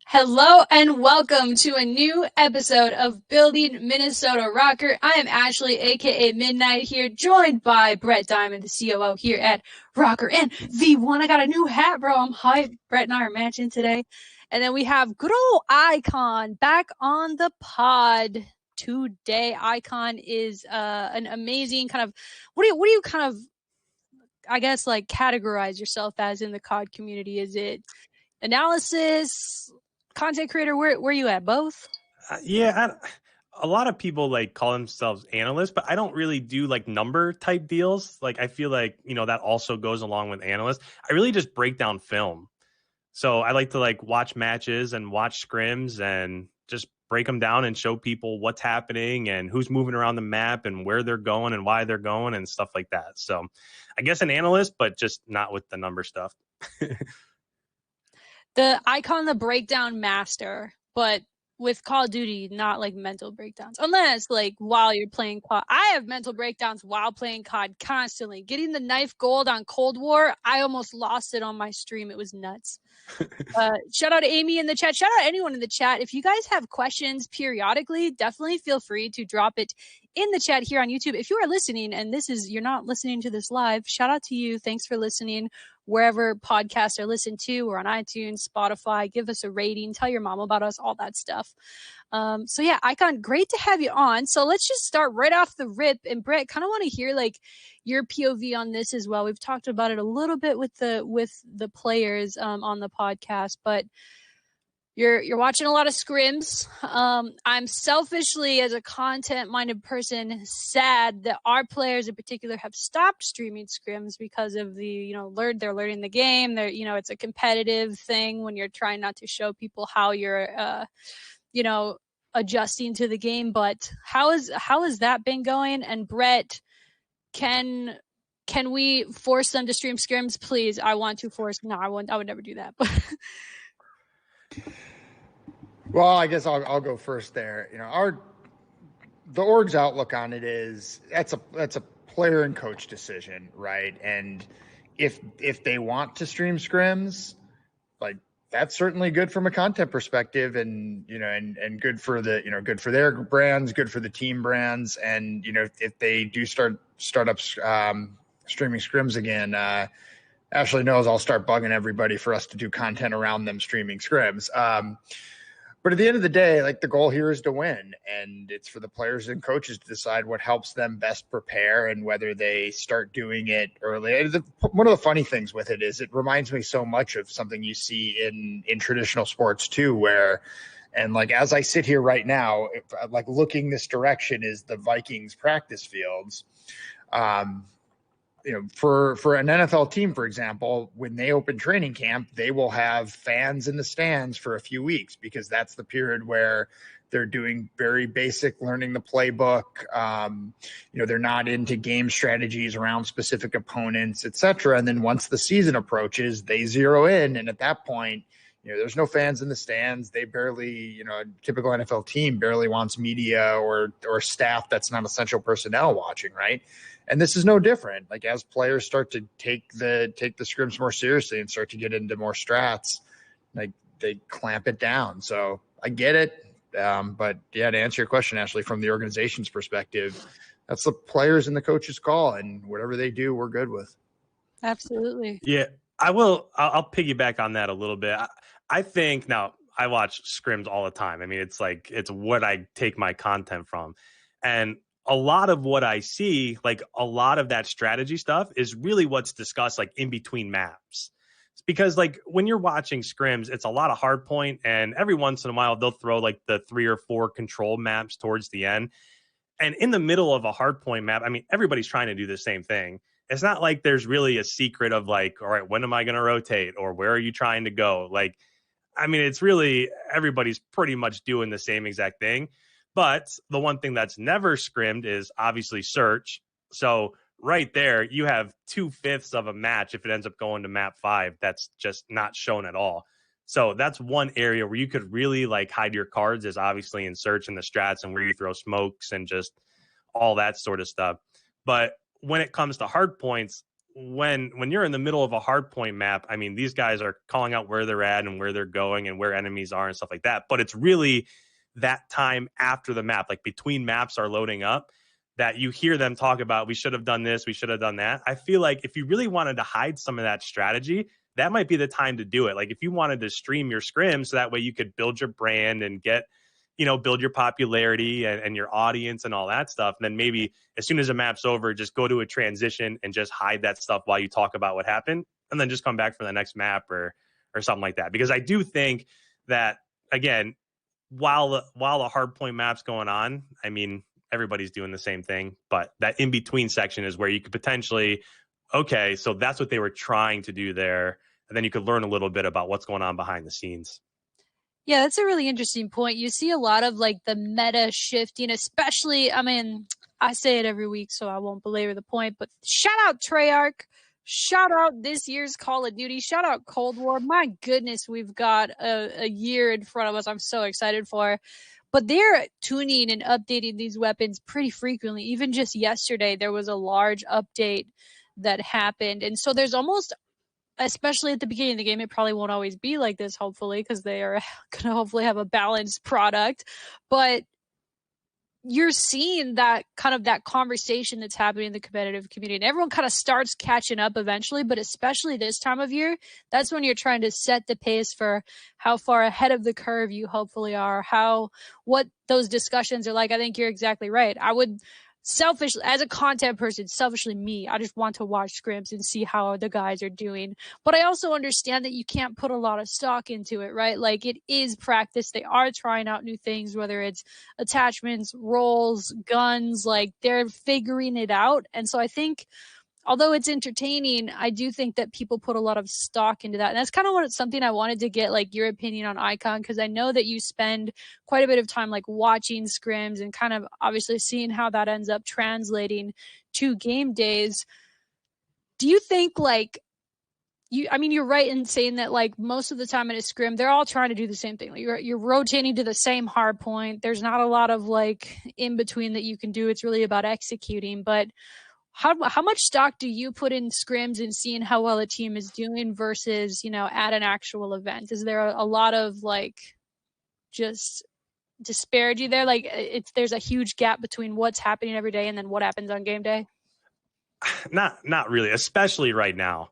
Hello and welcome to a new episode of Building Minnesota RØKKR. I am Ashley, aka Midnight, here, joined by Brett Diamond, the COO here at RØKKR, and V1. I got a new hat, bro. I'm hyped. Brett and I are matching today. And then we have good old IKON back on the pod today. IKON is an amazing kind of what do you kind of, I guess, like categorize yourself as in the COD community? Is it analysis, content creator? Where are you at? Both? A lot of people like call themselves analysts, but I don't really do like number type deals. Like I feel like, that also goes along with analysts. I really just break down film. So I like to like watch matches and watch scrims and just break them down and show people what's happening and who's moving around the map and where they're going and why they're going and stuff like that. So I guess an analyst, but just not with the number stuff. The IKON, the breakdown master, but with Call of Duty, not like mental breakdowns. Unless like while you're playing COD. I have mental breakdowns while playing COD constantly. Getting the knife gold on Cold War, I almost lost it on my stream. It was nuts. Shout out to Amy in the chat. Shout out to anyone in the chat. If you guys have questions periodically, definitely feel free to drop it in the chat here on YouTube. If you are listening and you're not listening to this live, shout out to you. Thanks for listening. Wherever podcasts are listened to, or on iTunes, Spotify, give us a rating, tell your mom about us, all that stuff. So yeah, IKON, great to have you on. So let's just start right off the rip. And Brett, kind of want to hear like your POV on this as well. We've talked about it a little bit with the players on the podcast, but you're watching a lot of scrims. I'm selfishly, as a content-minded person, sad that our players in particular have stopped streaming scrims because of the, they're learning the game. They're, it's a competitive thing when you're trying not to show people how you're, adjusting to the game. But how has that been going? And Brett, can we force them to stream scrims, please? I want to force. No, I would never do that. But well, I guess I'll go first there. The org's outlook on it is that's a player and coach decision, right? And if they want to stream scrims, like that's certainly good from a content perspective, and and good for good for their brands, good for the team brands, and if they do start up streaming scrims again, Ashley knows I'll start bugging everybody for us to do content around them streaming scrims. But at the end of the day, like the goal here is to win, and it's for the players and coaches to decide what helps them best prepare and whether they start doing it early. One of the funny things with it is it reminds me so much of something you see in traditional sports too, where, and like as I sit here right now, like looking this direction is the Vikings practice fields. For an NFL team, for example, when they open training camp, they will have fans in the stands for a few weeks because that's the period where they're doing very basic learning the playbook. They're not into game strategies around specific opponents, et cetera. And then once the season approaches, they zero in. And at that point, there's no fans in the stands. They barely, a typical NFL team barely wants media or staff that's not essential personnel watching, right? And this is no different. Like as players start to take the scrims more seriously and start to get into more strats, like they clamp it down. So I get it. But yeah, to answer your question, Ashley, from the organization's perspective, that's the players and the coaches' call, and whatever they do, we're good with. Absolutely. Yeah, I will. I'll piggyback on that a little bit. I think now I watch scrims all the time. I mean, it's what I take my content from. And a lot of what I see, like a lot of that strategy stuff is really what's discussed like in between maps. It's because like when you're watching scrims, it's a lot of hard point, and every once in a while they'll throw like the 3 or 4 control maps towards the end. And in the middle of a hard point map, I mean, everybody's trying to do the same thing. It's not like there's really a secret of like, all right, when am I going to rotate, or where are you trying to go? Like, I mean, it's really everybody's pretty much doing the same exact thing. But the one thing that's never scrimmed is obviously search. So right there, you have 2/5 of a match if it ends up going to map 5. That's just not shown at all. So that's one area where you could really like hide your cards, is obviously in search and the strats and where you throw smokes and just all that sort of stuff. But when it comes to hard points, when you're in the middle of a hard point map, I mean, these guys are calling out where they're at and where they're going and where enemies are and stuff like that. But it's really that time after the map, like between maps are loading up, that you hear them talk about, we should have done this, we should have done that. I feel like if you really wanted to hide some of that strategy, that might be the time to do it. Like if you wanted to stream your scrims so that way you could build your brand and get, build your popularity and your audience and all that stuff. And then maybe as soon as the map's over, just go to a transition and just hide that stuff while you talk about what happened, and then just come back for the next map or something like that. Because I do think that, again, while the hard point map's going on, I mean, everybody's doing the same thing, but that in between section is where you could potentially, okay, so that's what they were trying to do there. And then you could learn a little bit about what's going on behind the scenes. Yeah, that's a really interesting point. You see a lot of like the meta shifting, especially, I mean, I say it every week, so I won't belabor the point, but shout out Treyarch, shout out this year's Call of Duty, shout out Cold War. My goodness, we've got a year in front of us I'm so excited for. But they're tuning and updating these weapons pretty frequently. Even just yesterday, there was a large update that happened. And so there's almost, especially at the beginning of the game, it probably won't always be like this, hopefully, because they are going to hopefully have a balanced product. But you're seeing that kind of that conversation that's happening in the competitive community, and everyone kind of starts catching up eventually, but especially this time of year, that's when you're trying to set the pace for how far ahead of the curve you hopefully are, what those discussions are like. I think you're exactly right. I would selfishly, as a content person, selfishly me, I just want to watch scrims and see how the guys are doing. But I also understand that you can't put a lot of stock into it, right? Like, it is practice. They are trying out new things, whether it's attachments, roles, guns, like they're figuring it out. And so I think, although it's entertaining, I do think that people put a lot of stock into that. And that's kind of something I wanted to get like your opinion on IKON, because I know that you spend quite a bit of time like watching scrims and kind of obviously seeing how that ends up translating to game days. Do you think like you're right in saying that like most of the time in a scrim, they're all trying to do the same thing. Like you're rotating to the same hard point. There's not a lot of like in between that you can do. It's really about executing. But how much stock do you put in scrims and seeing how well a team is doing versus, at an actual event? Is there a lot of like just disparity there? Like there's a huge gap between what's happening every day and then what happens on game day? Not really, especially right now.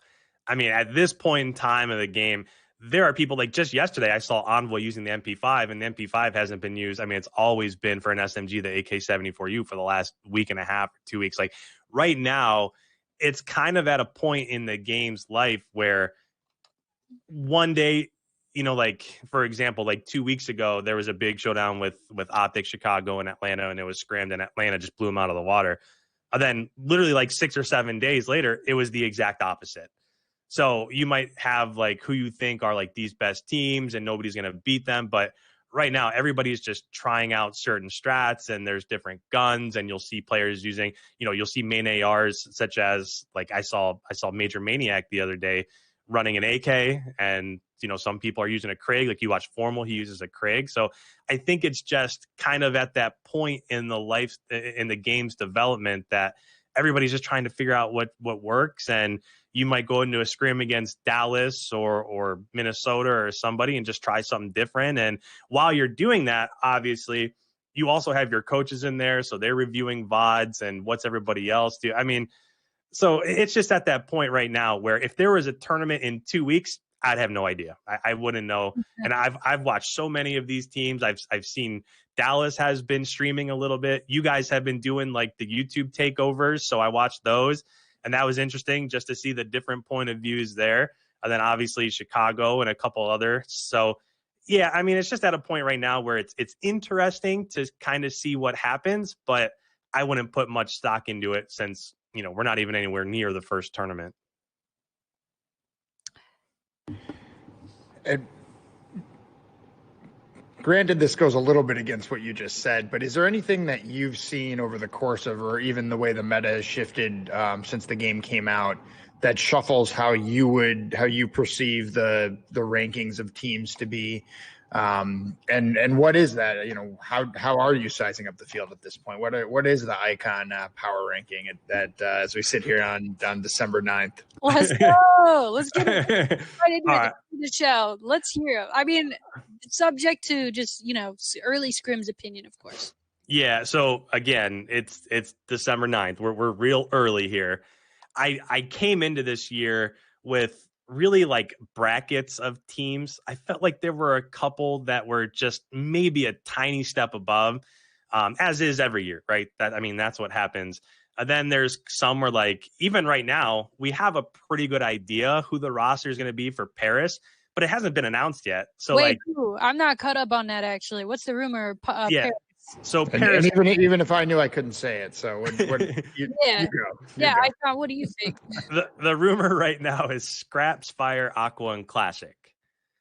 I mean, at this point in time of the game, there are people like just yesterday, I saw Envoy using the MP5, and the MP5 hasn't been used. I mean, it's always been for an SMG, the AK-74U for the last week and a half, 2 weeks. Like right now, it's kind of at a point in the game's life where one day, like for example, like 2 weeks ago, there was a big showdown with Optic Chicago and Atlanta, and it was scrimmed, and Atlanta just blew them out of the water. And then literally like 6 or 7 days later, it was the exact opposite. So you might have like who you think are like these best teams and nobody's going to beat them. But right now, everybody's just trying out certain strats, and there's different guns, and you'll see players using, you'll see main ARs such as like I saw Major Maniac the other day running an AK, and some people are using a Krieg. Like you watch Formal, he uses a Krieg. So I think it's just kind of at that point in the game's development that everybody's just trying to figure out what works. And you might go into a scrim against Dallas or Minnesota or somebody and just try something different. And while you're doing that, obviously, you also have your coaches in there, so they're reviewing VODs and what's everybody else do. I mean, so it's just at that point right now where if there was a tournament in 2 weeks, I'd have no idea. I wouldn't know. And I've watched so many of these teams. I've seen Dallas has been streaming a little bit. You guys have been doing like the YouTube takeovers, so I watched those, and that was interesting just to see the different point of views there. And then obviously Chicago and a couple others. So yeah, I mean, it's just at a point right now where it's interesting to kind of see what happens, but I wouldn't put much stock into it since, we're not even anywhere near the first tournament. And granted, this goes a little bit against what you just said, but is there anything that you've seen over the course of, or even the way the meta has shifted since the game came out, that shuffles how you perceive the rankings of teams to be? And what is that? How are you sizing up the field at this point? What is the IKON power ranking that as we sit here on December 9th? Let's go. Let's get it right into All right. the show. Let's hear it. I mean, subject to just early scrims opinion, of course. Yeah. So again, it's December 9th. We're real early here. I came into this year with really like brackets of teams. I felt like there were a couple that were just maybe a tiny step above, as is every year, right? That's what happens. Then there's some where like, even right now, we have a pretty good idea who the roster is going to be for Paris, but it hasn't been announced yet. So wait, I'm not caught up on that actually. What's the rumor? Yeah. Paris? So Paris, and even if I knew, I couldn't say it. So you go. IKON, what do you think? The rumor right now is Scraps, Fire, Aqua, and Classic.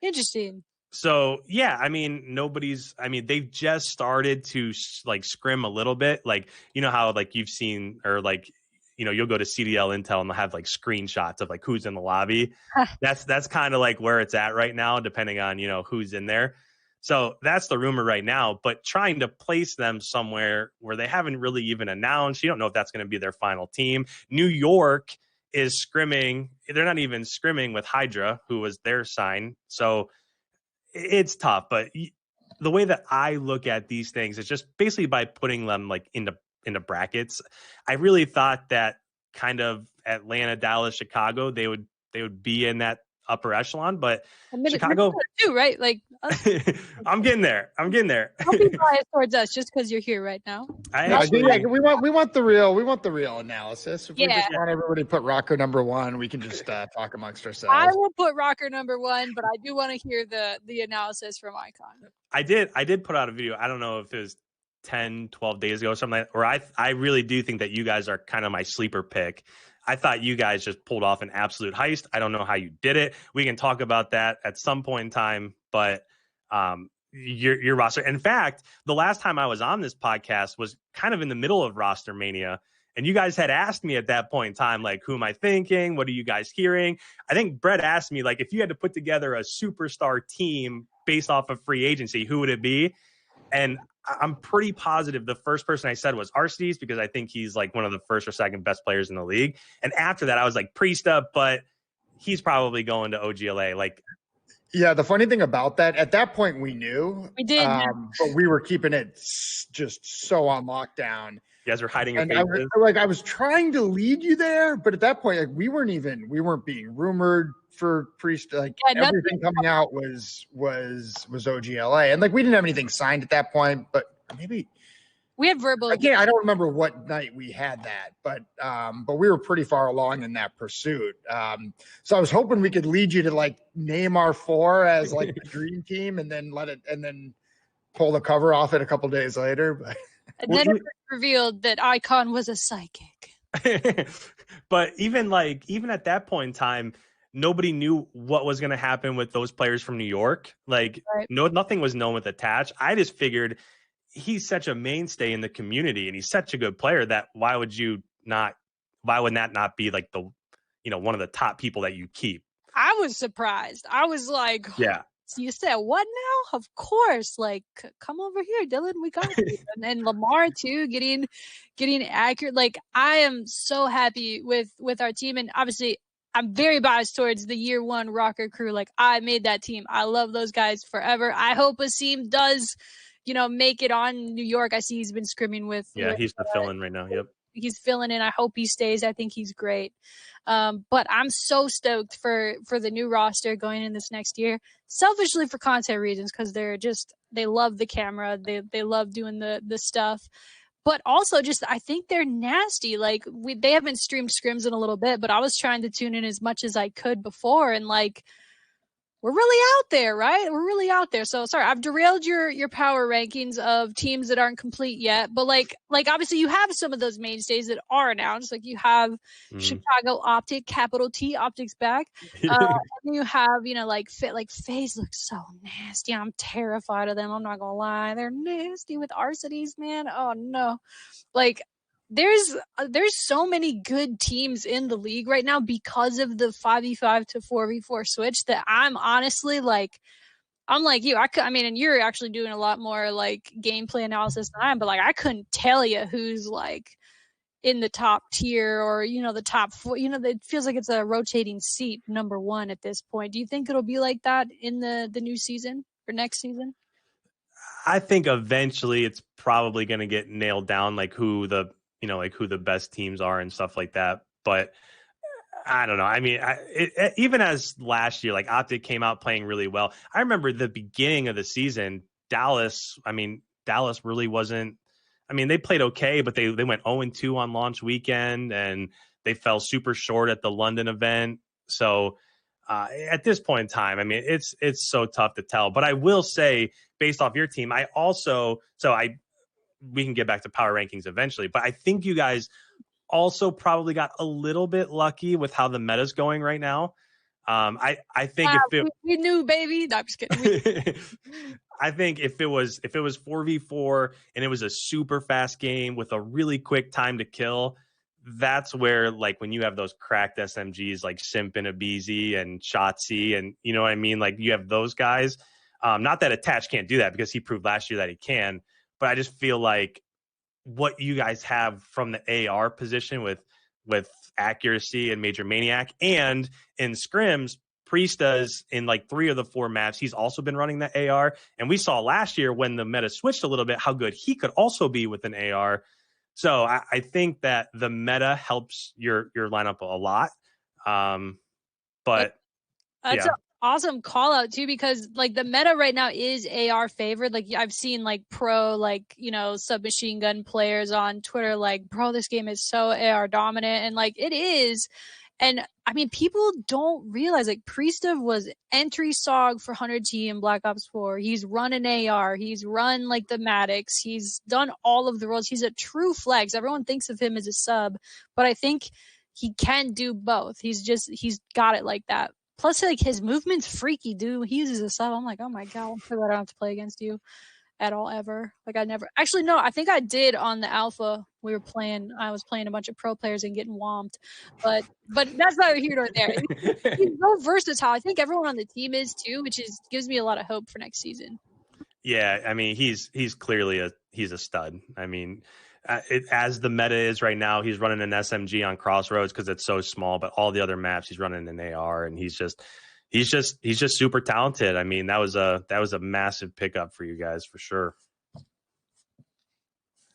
Interesting. So yeah, they've just started to like scrim a little bit. Like, how like you've seen, or like, you'll go to CDL Intel and they'll have like screenshots of like who's in the lobby. That's kind of like where it's at right now, depending on, who's in there. So that's the rumor right now, but trying to place them somewhere where they haven't really even announced. You don't know if that's going to be their final team. New York is scrimming. They're not even scrimming with Hydra, who was their sign. So it's tough. But the way that I look at these things is just basically by putting them like into brackets. I really thought that kind of Atlanta, Dallas, Chicago, they would be in that upper echelon, but Chicago too, right? Like I'm getting there. Don't be biased towards us just because you're here right now. We want the real analysis. If we just want everybody to put RØKKR number 1, we can just talk amongst ourselves. I will put RØKKR number 1, but I do want to hear the analysis from IKON. I did put out a video. I don't know if it was 10, 12 days ago or something like that, where I really do think that you guys are kind of my sleeper pick. I thought you guys just pulled off an absolute heist. I don't know how you did it. We can talk about that at some point in time, but your roster. In fact, the last time I was on this podcast was kind of in the middle of roster mania, and you guys had asked me at that point in time, like, who am I thinking? What are you guys hearing? I think Brett asked me, like, if you had to put together a superstar team based off of free agency, who would it be? And I'm pretty positive the first person I said was Aristides, because I think he's like one of the first or second best players in the league. And after that, I was like Priesta, but he's probably going to OGLA. Like, yeah, the funny thing about that, at that point we knew. We did. But we were keeping it just so on lockdown. You guys were hiding your faces. I was trying to lead you there, but at that point, like, we weren't being rumored for Priest. Like, everything coming out was OGLA, and like we didn't have anything signed at that point, but maybe we had verbal. I don't remember what night we had that, but we were pretty far along in that pursuit. So I was hoping we could lead you to like name our 4 as like the dream team, and then pull the cover off it a couple days later, but. And then it revealed that IKON was a psychic. But even at that point in time, nobody knew what was going to happen with those players from New York. Like, right. Nothing was known with Attach. I just figured he's such a mainstay in the community, and he's such a good player that why would that not be like the, one of the top people that you keep? I was surprised. I was like, yeah. So you said what now? Of course, like, come over here, Dylan. We got you. And Lamar too, getting accurate. Like, I am so happy with our team, and obviously, I'm very biased towards the year 1 RØKKR crew. Like, I made that team. I love those guys forever. I hope Asim does, make it on New York. I see he's been scrimming with. Yeah, he's the fill-in right now. Yep. He's filling in. I hope he stays. I think he's great. But I'm so stoked for the new roster going in this next year. Selfishly for content reasons, because they love the camera. They love doing the stuff. But also just, I think they're nasty. Like, they haven't streamed scrims in a little bit, but I was trying to tune in as much as I could before, and like, we're really out there, right? We're really out there. So sorry, I've derailed your power rankings of teams that aren't complete yet. But like obviously you have some of those mainstays that are announced. Like, you have Chicago Optic, capital T, Optics back. And you have, like FaZe looks so nasty. I'm terrified of them. I'm not gonna lie. They're nasty with Aristides, man. Oh no. Like, there's so many good teams in the league right now because of the 5v5 to 4v4 switch that I'm honestly like, I'm like you. I mean, and you're actually doing a lot more like gameplay analysis than I am, but like I couldn't tell you who's like in the top tier or, you know, the top four. You know, it feels like it's a rotating seat number one at this point. Do you think it'll be like that in the new season or next season? I think eventually it's probably going to get nailed down, like who the, you know, like who the best teams are and stuff like that. But I don't know. I mean, even as last year, like Optic came out playing really well. I remember the beginning of the season, Dallas. I mean, Dallas really wasn't. I mean, they played okay, but they went 0-2 on launch weekend, and they fell super short at the London event. So at this point in time, I mean, it's so tough to tell. But I will say, based off your team, we can get back to power rankings eventually, but I think you guys also probably got a little bit lucky with how the meta's going right now. I think we knew, baby. No, I'm just kidding. I think if it was 4v4 and it was a super fast game with a really quick time to kill, that's where, like, when you have those cracked SMGs like Simp and Abizi and Shotzi, and you know what I mean, like you have those guys. Not that Attach can't do that, because he proved last year that he can, but I just feel like what you guys have from the AR position with accuracy and Major Maniac, and in scrims, Priesta's in like 3 of the 4 maps, he's also been running the AR. And we saw last year when the meta switched a little bit how good he could also be with an AR. So I think that the meta helps your lineup a lot. But that's an awesome call out too, because like the meta right now is AR favored. Like I've seen like pro, like, you know, submachine gun players on Twitter like, bro, this game is so AR dominant, and like it is. And I mean, people don't realize like Priesta was entry SOG for 100T in Black Ops 4. He's run an AR. He's run like the Maddox. He's done all of the roles. He's a true flex. Everyone thinks of him as a sub, but I think he can do both. He's got it like that. Plus, like his movement's freaky, dude. He uses a sub. I'm like, oh my god, I'm sure I don't have to play against you at all ever. Like I never actually, no, I think I did on the alpha. I was playing a bunch of pro players and getting whomped, but that's neither here nor there. He's so versatile. I think everyone on the team is too, which gives me a lot of hope for next season. Yeah, I mean, he's clearly a stud. I mean, as the meta is right now, he's running an SMG on Crossroads because it's so small, but all the other maps he's running an AR, and he's just super talented. I mean, that was a massive pickup for you guys for sure.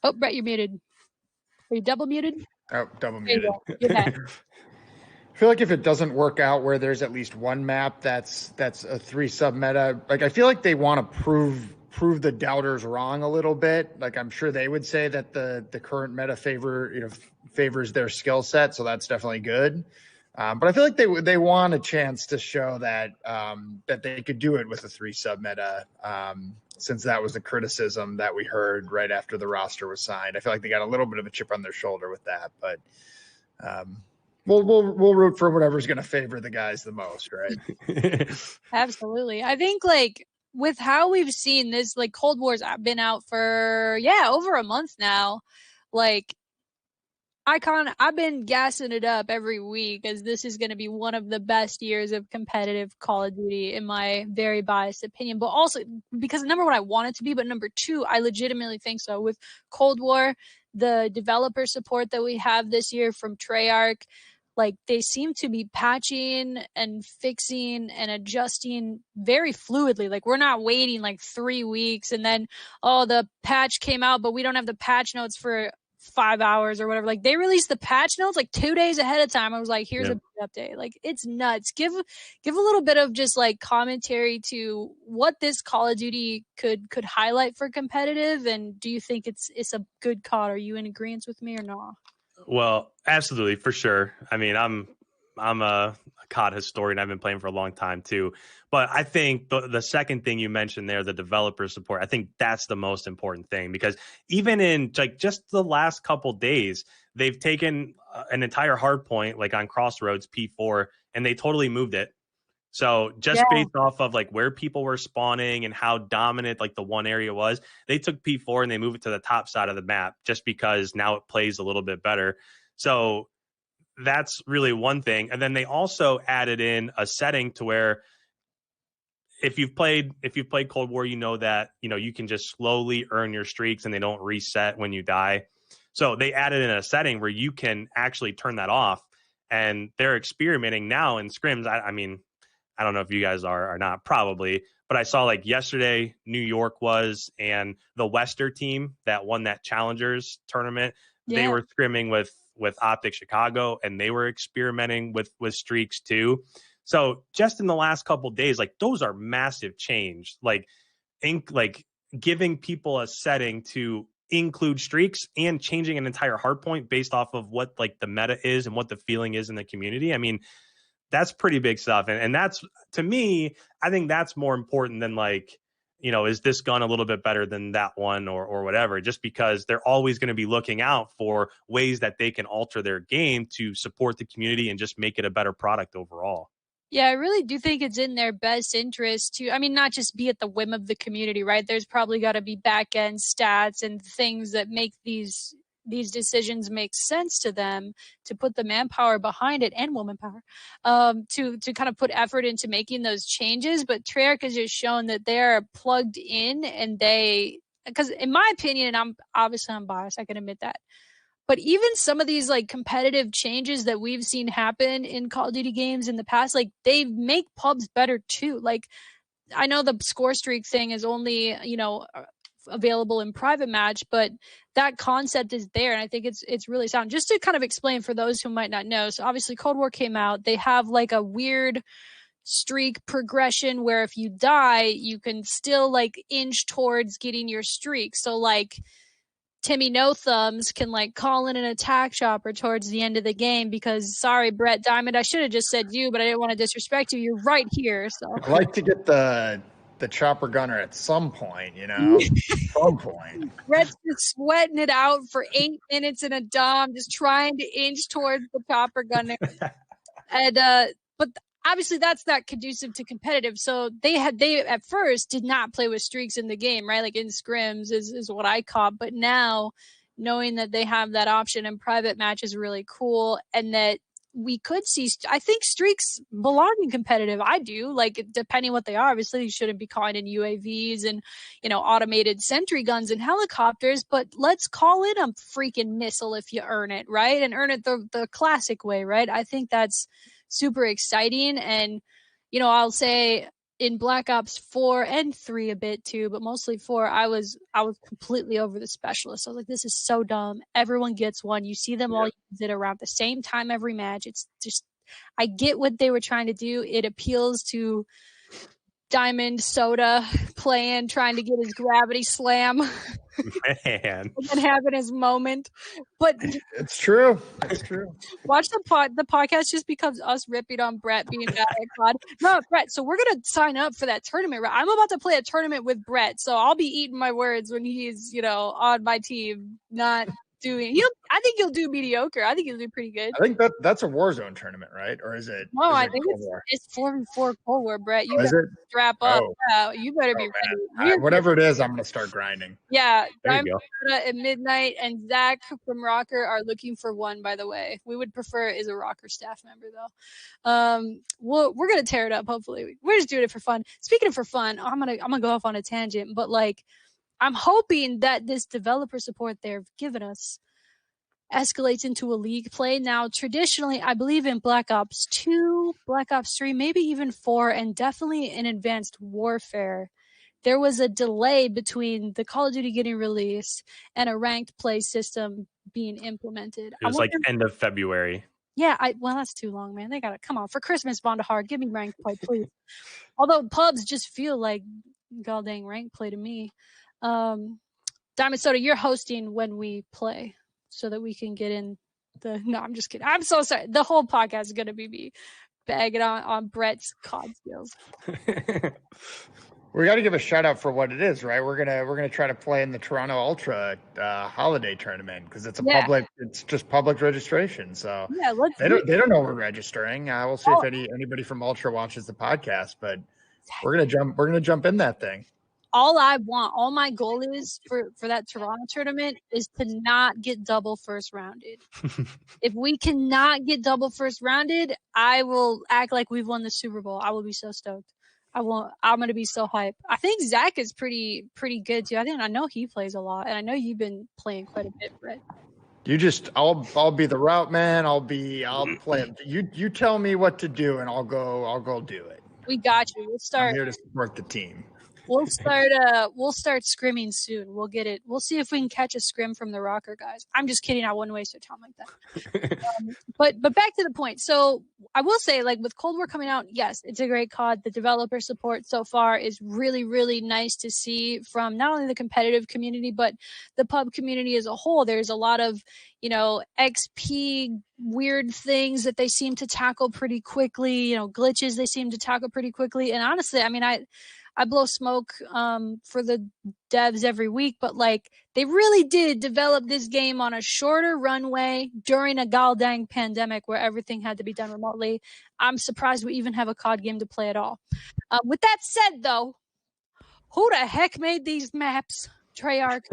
Oh, Brett, you're muted. Are you double muted? Oh, double muted. You're back. I feel like if it doesn't work out where there's at least one map that's a 3 sub meta, like I feel like they want to prove the doubters wrong a little bit. Like I'm sure they would say that the current meta favors their skill set, so that's definitely good. But I feel like they want a chance to show that that they could do it with a 3 sub meta, since that was the criticism that we heard right after the roster was signed. I feel like they got a little bit of a chip on their shoulder with that, but we'll root for whatever's going to favor the guys the most, right? Absolutely. I think like with how we've seen this, like Cold War's been out for over a month now. Like IKON, I've been gassing it up every week as this is going to be one of the best years of competitive Call of Duty in my very biased opinion, but also because number one, I want it to be, but number two, I legitimately think so. With Cold War, the developer support that we have this year from Treyarch, like they seem to be patching and fixing and adjusting very fluidly. Like we're not waiting like 3 weeks and then, oh, the patch came out, but we don't have the patch notes for 5 hours or whatever. Like they released the patch notes like 2 days ahead of time. I was like, here's a big update. Like it's nuts. Give a little bit of just like commentary to what this Call of Duty could highlight for competitive, and do you think it's a good COD? Are you in agreement with me or not? Well, absolutely, for sure. I mean, I'm a COD historian. I've been playing for a long time too. But I think the second thing you mentioned there, the developer support, I think that's the most important thing, because even in like just the last couple days, they've taken an entire hard point like on Crossroads P4 and they totally moved it. So just based off of like where people were spawning and how dominant like the one area was, they took P4 and they moved it to the top side of the map just because now it plays a little bit better. So that's really one thing. And then they also added in a setting to where if you've played Cold War, you know that, you can just slowly earn your streaks and they don't reset when you die. So they added in a setting where you can actually turn that off, and they're experimenting now in scrims. I mean, I don't know if you guys are or not, probably, but I saw like yesterday New York was, and the Western team that won that Challengers tournament, they were scrimming with Optic Chicago, and they were experimenting with streaks too. So just in the last couple of days, like, those are massive change. Like giving people a setting to include streaks and changing an entire hardpoint based off of what like the meta is and what the feeling is in the community. I mean, that's pretty big stuff. And that's, to me, I think that's more important than like, is this gun a little bit better than that one or whatever, just because they're always going to be looking out for ways that they can alter their game to support the community and just make it a better product overall. Yeah, I really do think it's in their best interest to, I mean, not just be at the whim of the community, right? There's probably got to be back end stats and things that make these decisions make sense to them, to put the manpower behind it and woman power, to kind of put effort into making those changes. But Treyarch has just shown that they're plugged in, and because in my opinion, and I'm biased, I can admit that, but even some of these like competitive changes that we've seen happen in Call of Duty games in the past, like, they make pubs better too. Like, I know the score streak thing is only, available in private match, but that concept is there, and I think it's really sound. Just to kind of explain for those who might not know, so obviously Cold War came out. They have like a weird streak progression where if you die, you can still like inch towards getting your streak. So like Timmy No Thumbs can like call in an attack chopper towards the end of the game because, sorry, Brett Diamond, I should have just said you, but I didn't want to disrespect you. You're right here. So I like to get the chopper gunner at some point, some point. Brett's just sweating it out for 8 minutes in a dom, just trying to inch towards the chopper gunner. And but obviously that's not conducive to competitive. So they at first did not play with streaks in the game, right? Like in scrims is what I caught. But now knowing that they have that option in private match is really cool, and that we could see, I think streaks belong in competitive. I do, like, depending what they are. Obviously, you shouldn't be calling in UAVs and, automated sentry guns and helicopters, but let's call in a freaking missile if you earn it, right? And earn it the classic way, right? I think that's super exciting. And, I'll say in Black Ops 4 and 3 a bit too, but mostly 4, I was completely over the specialist. I was like, this is so dumb. Everyone gets one. You see them all use it around the same time every match. It's just, I get what they were trying to do. It appeals to Diamond Soda trying to get his gravity slam. Man. And then having his moment. But it's true. It's true. Watch the podcast just becomes us ripping on Brett being bad at COD. No, Brett, so we're gonna sign up for that tournament. I'm about to play a tournament with Brett, so I'll be eating my words when he's, on my team, not doing. I think he'll do mediocre. I think he'll do pretty good. I think that's a Warzone tournament, right? Or is it? No, I think it's 4v4 Cold War, Brett. You better strap up. Oh. Yeah, you better be ready. Whatever it is, I'm gonna start grinding. Yeah, Diamond at midnight, and Zach from RØKKR are looking for one. By the way, we would prefer is a RØKKR staff member though. We're gonna tear it up. Hopefully, we're just doing it for fun. Speaking of for fun, I'm gonna go off on a tangent, but like, I'm hoping that this developer support they've given us escalates into a league play. Now, traditionally, I believe in Black Ops 2, Black Ops 3, maybe even 4, and definitely in Advanced Warfare, there was a delay between the Call of Duty getting released and a ranked play system being implemented. It was like end of February. Yeah, well, that's too long, man. They got to come on for Christmas, Bond Hard. Give me ranked play, please. Although pubs just feel like god dang ranked play to me. Diamond Soda, you're hosting when we play, so that we can get in the. No, I'm just kidding. I'm so sorry. The whole podcast is gonna be me bagging on Brett's COD skills. We got to give a shout out for what it is, right? We're gonna try to play in the Toronto Ultra holiday tournament because it's it's just public registration. So yeah, they don't know we're registering. We'll see if anybody from Ultra watches the podcast, but we're gonna jump in that thing. All my goal is for that Toronto tournament is to not get double first rounded. If we cannot get double first rounded, I will act like we've won the Super Bowl. I will be so stoked. I'm gonna be so hyped. I think Zach is pretty good too. I know he plays a lot, and I know you've been playing quite a bit, Brett. I'll be the route man. I'll play. You tell me what to do, and I'll go do it. We got you. We'll start. I'm here to support the team. We'll start scrimming soon. We'll get it. We'll see if we can catch a scrim from the RØKKR guys. I'm just kidding. I wouldn't waste your time like that. But back to the point. So I will say, like, with Cold War coming out, yes, it's a great COD. The developer support so far is really, really nice to see from not only the competitive community, but the pub community as a whole. There's a lot of, XP weird things that they seem to tackle pretty quickly, glitches they seem to tackle pretty quickly. And honestly, I mean, I blow smoke for the devs every week, but like they really did develop this game on a shorter runway during a goddamn pandemic where everything had to be done remotely. I'm surprised we even have a COD game to play at all. With that said, though, who the heck made these maps? Treyarch.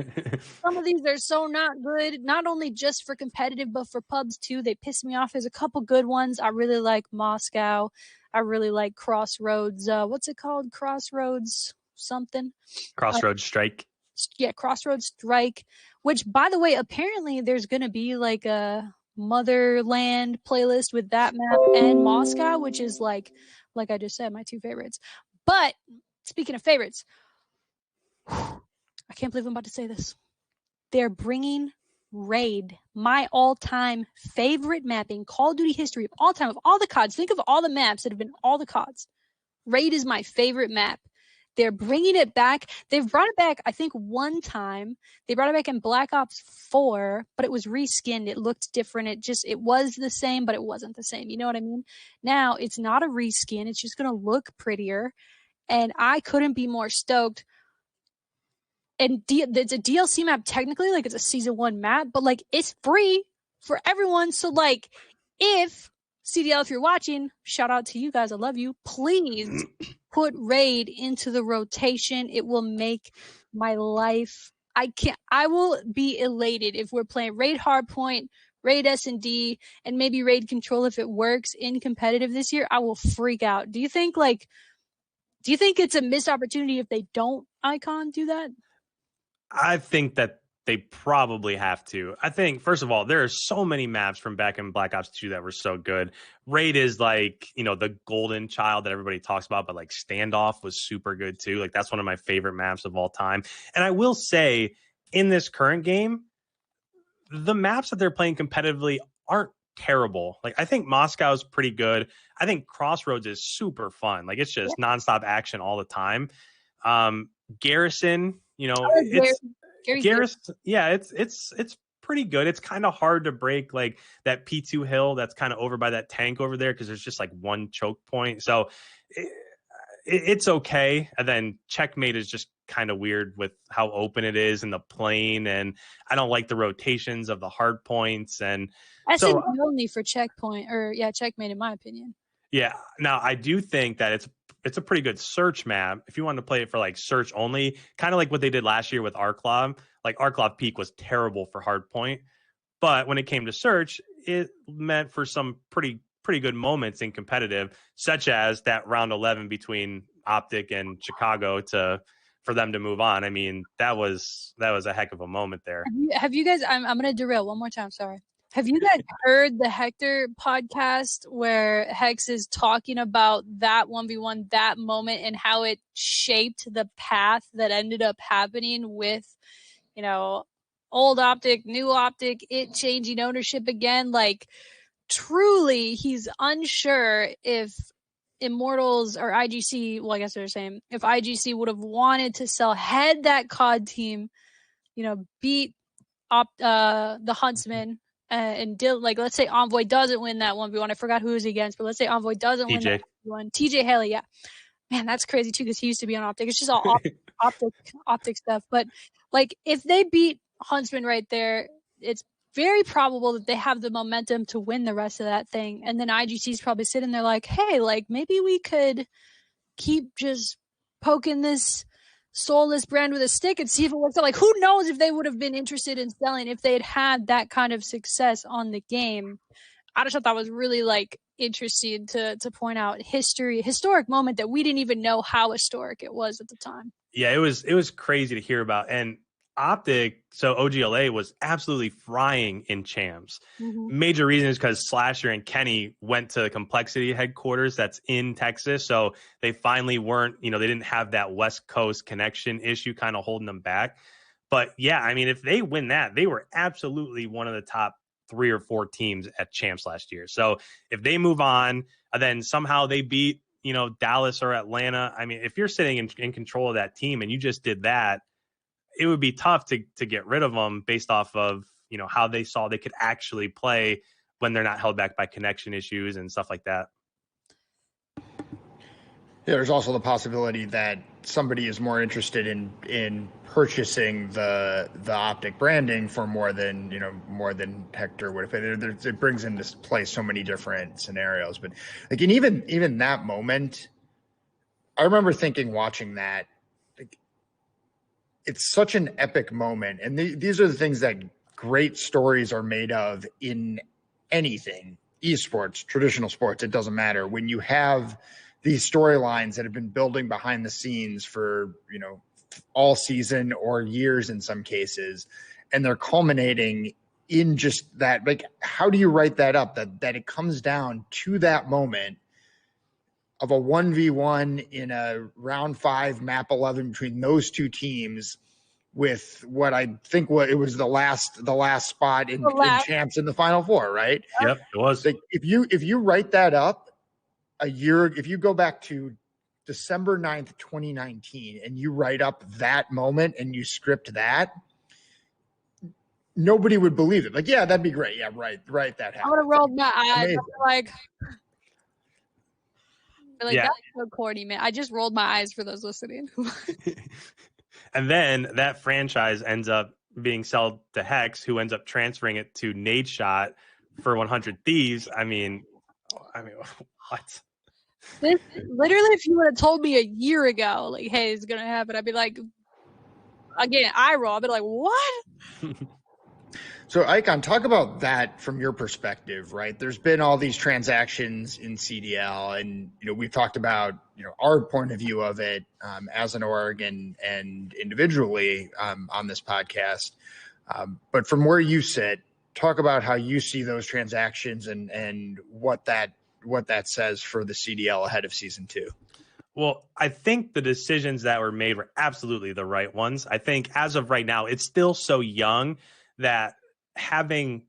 Some of these are so not good, not only just for competitive, but for pubs too. They piss me off. There's a couple good ones. I really like Moscow. I really like Crossroads. What's it called? Crossroads something? Crossroads Strike. Yeah, Crossroads Strike. Which, by the way, apparently there's going to be like a Motherland playlist with that map and Moscow, which is like I just said, my two favorites. But speaking of favorites, I can't believe I'm about to say this. They're bringing Raid, my all-time favorite map in Call of Duty history of all time, of all the CODs. Think of all the maps that have been all the CODs. Raid is my favorite map. They're bringing it back. They've brought it back, I think, one time. They brought it back in Black Ops 4, but it was reskinned. It looked different. It was the same, but it wasn't the same. You know what I mean? Now, it's not a reskin. It's just going to look prettier, and I couldn't be more stoked. And it's a DLC map technically, like it's a season 1 map, but like it's free for everyone. So like if CDL, if you're watching, shout out to you guys. I love you. Please put Raid into the rotation. It will make my life. I will be elated if we're playing Raid Hardpoint, Raid S&D, and maybe Raid Control if it works in competitive this year. I will freak out. Do you think it's a missed opportunity if they don't IKON do that? I think that they probably have to. I think, first of all, there are so many maps from back in Black Ops 2 that were so good. Raid is like, the golden child that everybody talks about, but like Standoff was super good too. Like that's one of my favorite maps of all time. And I will say, in this current game, the maps that they're playing competitively aren't terrible. Like I think Moscow is pretty good. I think Crossroads is super fun. Like it's just nonstop action all the time. Garrison, Garrison, yeah, it's pretty good. It's kind of hard to break like that P2 hill that's kind of over by that tank over there because there's just like one choke point. So it's okay. And then Checkmate is just kind of weird with how open it is in the plane, and I don't like the rotations of the hard points. And that's only for checkpoint Checkmate in my opinion. Yeah. Now I do think that it's a pretty good search map if you want to play it for like search only, kind of like what they did last year with Arklov. Like Arklov Peak was terrible for hardpoint, but when it came to search, it meant for some pretty good moments in competitive, such as that round 11 between Optic and Chicago for them to move on. I mean, that was a heck of a moment there. Have you guys? I'm gonna derail one more time. Sorry. Have you guys heard the Hector podcast where Hex is talking about that 1v1, that moment, and how it shaped the path that ended up happening with, old Optic, new Optic, it changing ownership again? Like, truly, he's unsure if Immortals or IGC, well, I guess they're the same, if IGC would have wanted to sell, had that COD team, beat the Huntsman, and like, let's say Envoy doesn't win that 1v1. I forgot who he was against, but let's say Envoy doesn't win that 1v1. TJ Haley, yeah. Man, that's crazy too, because he used to be on Optic. It's just all optic stuff. But like, if they beat Huntsman right there, it's very probable that they have the momentum to win the rest of that thing. And then IGC's probably sitting there like, hey, like maybe we could keep just poking this soulless brand with a stick and see if it works out. Like, who knows if they would have been interested in selling if they had that kind of success on the game. I just thought that was really like interesting to point out historic moment that we didn't even know how historic it was at the time. Yeah, it was crazy to hear about. And Optic, so OGLA was absolutely frying in champs. Major reason is because Slasher and Kenny went to Complexity headquarters that's in Texas. So they finally weren't, they didn't have that West Coast connection issue kind of holding them back. But yeah, I mean, if they win that, they were absolutely one of the top 3 or 4 teams at champs last year. So if they move on and then somehow they beat, Dallas or Atlanta, I mean, if you're sitting in control of that team and you just did that, it would be tough to get rid of them based off of, how they saw they could actually play when they're not held back by connection issues and stuff like that. Yeah, there's also the possibility that somebody is more interested in purchasing the Optic branding for more than Hector would have. It brings into play so many different scenarios. But like, and even that moment, I remember watching that, like, it's such an epic moment, and these are the things that great stories are made of in anything, esports, traditional sports. It doesn't matter when you have these storylines that have been building behind the scenes for, all season or years in some cases, and they're culminating in just that. Like, how do you write that up? That it comes down to that moment of a 1v1 in a round 5 map 11 between those two teams, with what I think it was the last spot in champs in the Final Four, right? Yep, it was. Like, if you write that up a year, if you go back to December 9th, 2019, and you write up that moment and you script that, nobody would believe it. Like, yeah, that'd be great. Yeah, right. That happened. I would have rolled my eyes. Like, yeah. That's so corny, man. I just rolled my eyes for those listening. And then that franchise ends up being sold to Hex, who ends up transferring it to Nadeshot for 100 Thieves. I mean, what? This literally, if you would have told me a year ago, like, hey, it's gonna happen, I'd be like, again, eye roll. I'd be like, what? So, IKON, talk about that from your perspective, right? There's been all these transactions in CDL, and we've talked about our point of view of it as an org and individually on this podcast. But from where you sit, talk about how you see those transactions and what that says for the CDL ahead of season 2. Well, I think the decisions that were made were absolutely the right ones. I think as of right now, it's still so young that having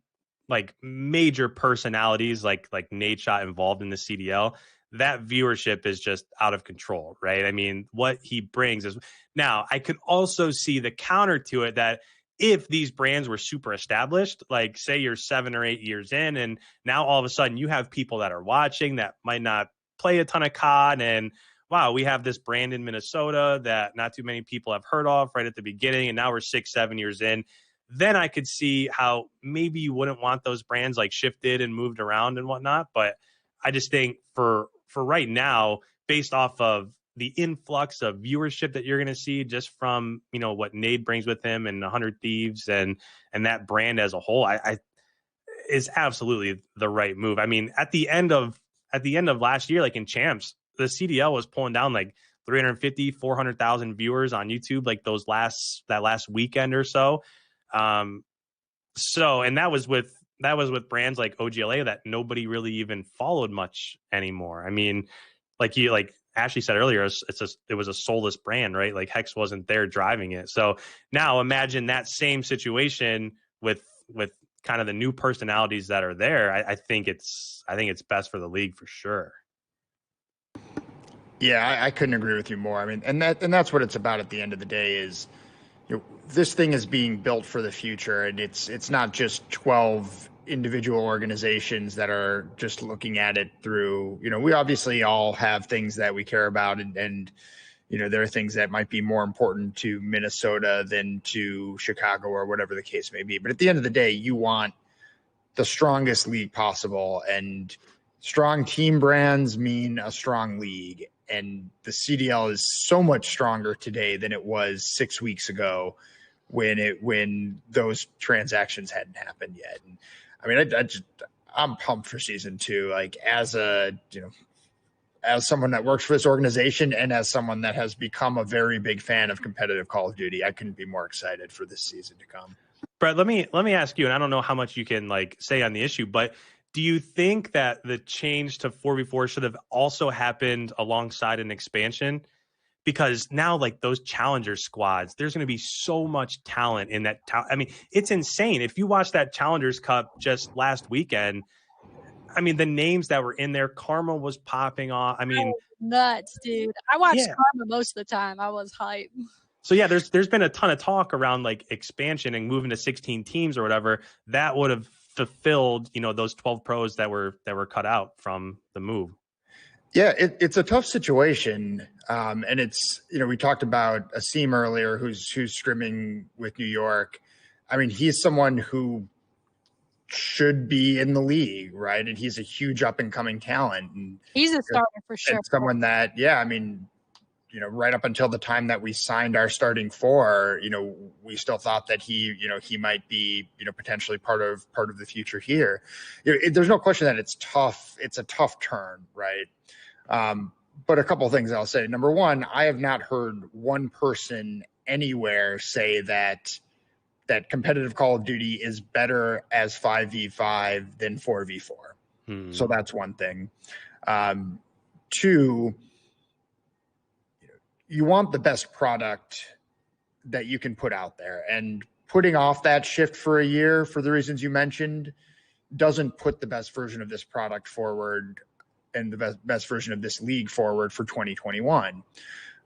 like major personalities like Nadeshot involved in the CDL, that viewership is just out of control, right? I mean, what he brings is now I could also see the counter to it, that if these brands were super established, like say you're 7 or 8 years in, and now all of a sudden you have people that are watching that might not play a ton of COD, and wow, we have this brand in Minnesota that not too many people have heard of right at the beginning, and now we're 6-7 years in. Then I could see how maybe you wouldn't want those brands like shifted and moved around and whatnot. But I just think for right now, based off of the influx of viewership that you're going to see just from, what Nade brings with him and 100 Thieves and that brand as a whole, I is absolutely the right move. I mean, at the end of last year, like in champs, the CDL was pulling down like 350, 400,000 viewers on YouTube, like that last weekend or so. And that was with brands like OGLA that nobody really even followed much anymore. I mean, like Ashley said earlier, it was a soulless brand, right? Like Hex wasn't there driving it. So now imagine that same situation with kind of the new personalities that are there. I think it's best for the league for sure. Yeah, I couldn't agree with you more. I mean, and that's what it's about at the end of the day is, this thing is being built for the future, and it's not just 12 individual organizations that are just looking at it through, we obviously all have things that we care about, and there are things that might be more important to Minnesota than to Chicago or whatever the case may be. But at the end of the day, you want the strongest league possible, and strong team brands mean a strong league. And the CDL is so much stronger today than it was 6 weeks ago when those transactions hadn't happened yet. And I mean, I'm pumped for season 2. Like as someone that works for this organization and as someone that has become a very big fan of competitive Call of Duty, I couldn't be more excited for this season to come. Brett, let me ask you, and I don't know how much you can like say on the issue, but do you think that the change to 4v4 should have also happened alongside an expansion? Because now, like those challenger squads, there's going to be so much talent in that. I mean, it's insane. If you watch that Challengers Cup just last weekend, I mean, the names that were in there, Karma was popping off. I mean, nuts, dude. I watched Karma most of the time. I was hyped. So yeah, there's been a ton of talk around like expansion and moving to 16 teams or whatever that would have fulfilled, those 12 pros that were cut out from the move. Yeah, it's a tough situation. And it's, we talked about Asim earlier, who's scrimming with New York. I mean, he's someone who should be in the league, right? And he's a huge up and coming talent. And he's a starter for sure. And someone that, I mean, right up until the time that we signed our starting 4, we still thought that he might be, potentially part of the future here. There's no question that it's tough. It's a tough turn, right? But a couple of things I'll say. Number one, I have not heard one person anywhere say that competitive Call of Duty is better as 5v5 than 4v4. So that's one thing. 2, you want the best product that you can put out there, and putting off that shift for a year for the reasons you mentioned doesn't put the best version of this product forward and the best version of this league forward for 2021.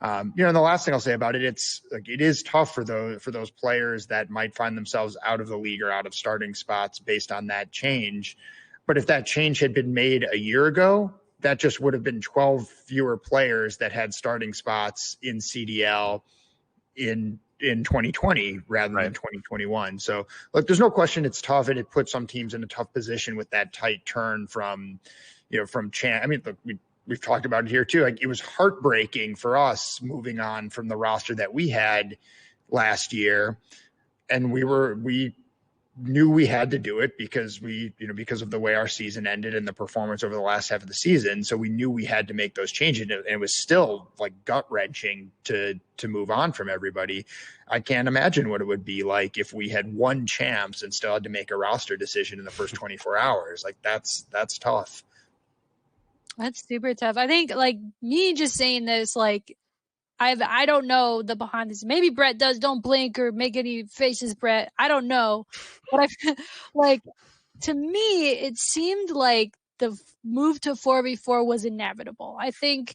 And the last thing I'll say about it, it is tough for those players that might find themselves out of the league or out of starting spots based on that change. But if that change had been made a year ago, that just would have been 12 fewer players that had starting spots in CDL in 2020 rather than 2021. So look, there's no question it's tough, and it puts some teams in a tough position with that tight turn from I mean, look, we've talked about it here too. Like, it was heartbreaking for us moving on from the roster that we had last year. And we knew we had to do it because because of the way our season ended and the performance over the last half of the season. So we knew we had to make those changes, and it was still like gut wrenching to move on from everybody. I can't imagine what it would be like if we had won champs and still had to make a roster decision in the first 24 hours. Like that's tough. That's super tough. I think like me just saying this, like, I don't know the behind this. Maybe Brett does. Don't blink or make any faces, Brett. I don't know. But like, to me, it seemed like the move to 4v4 was inevitable. I think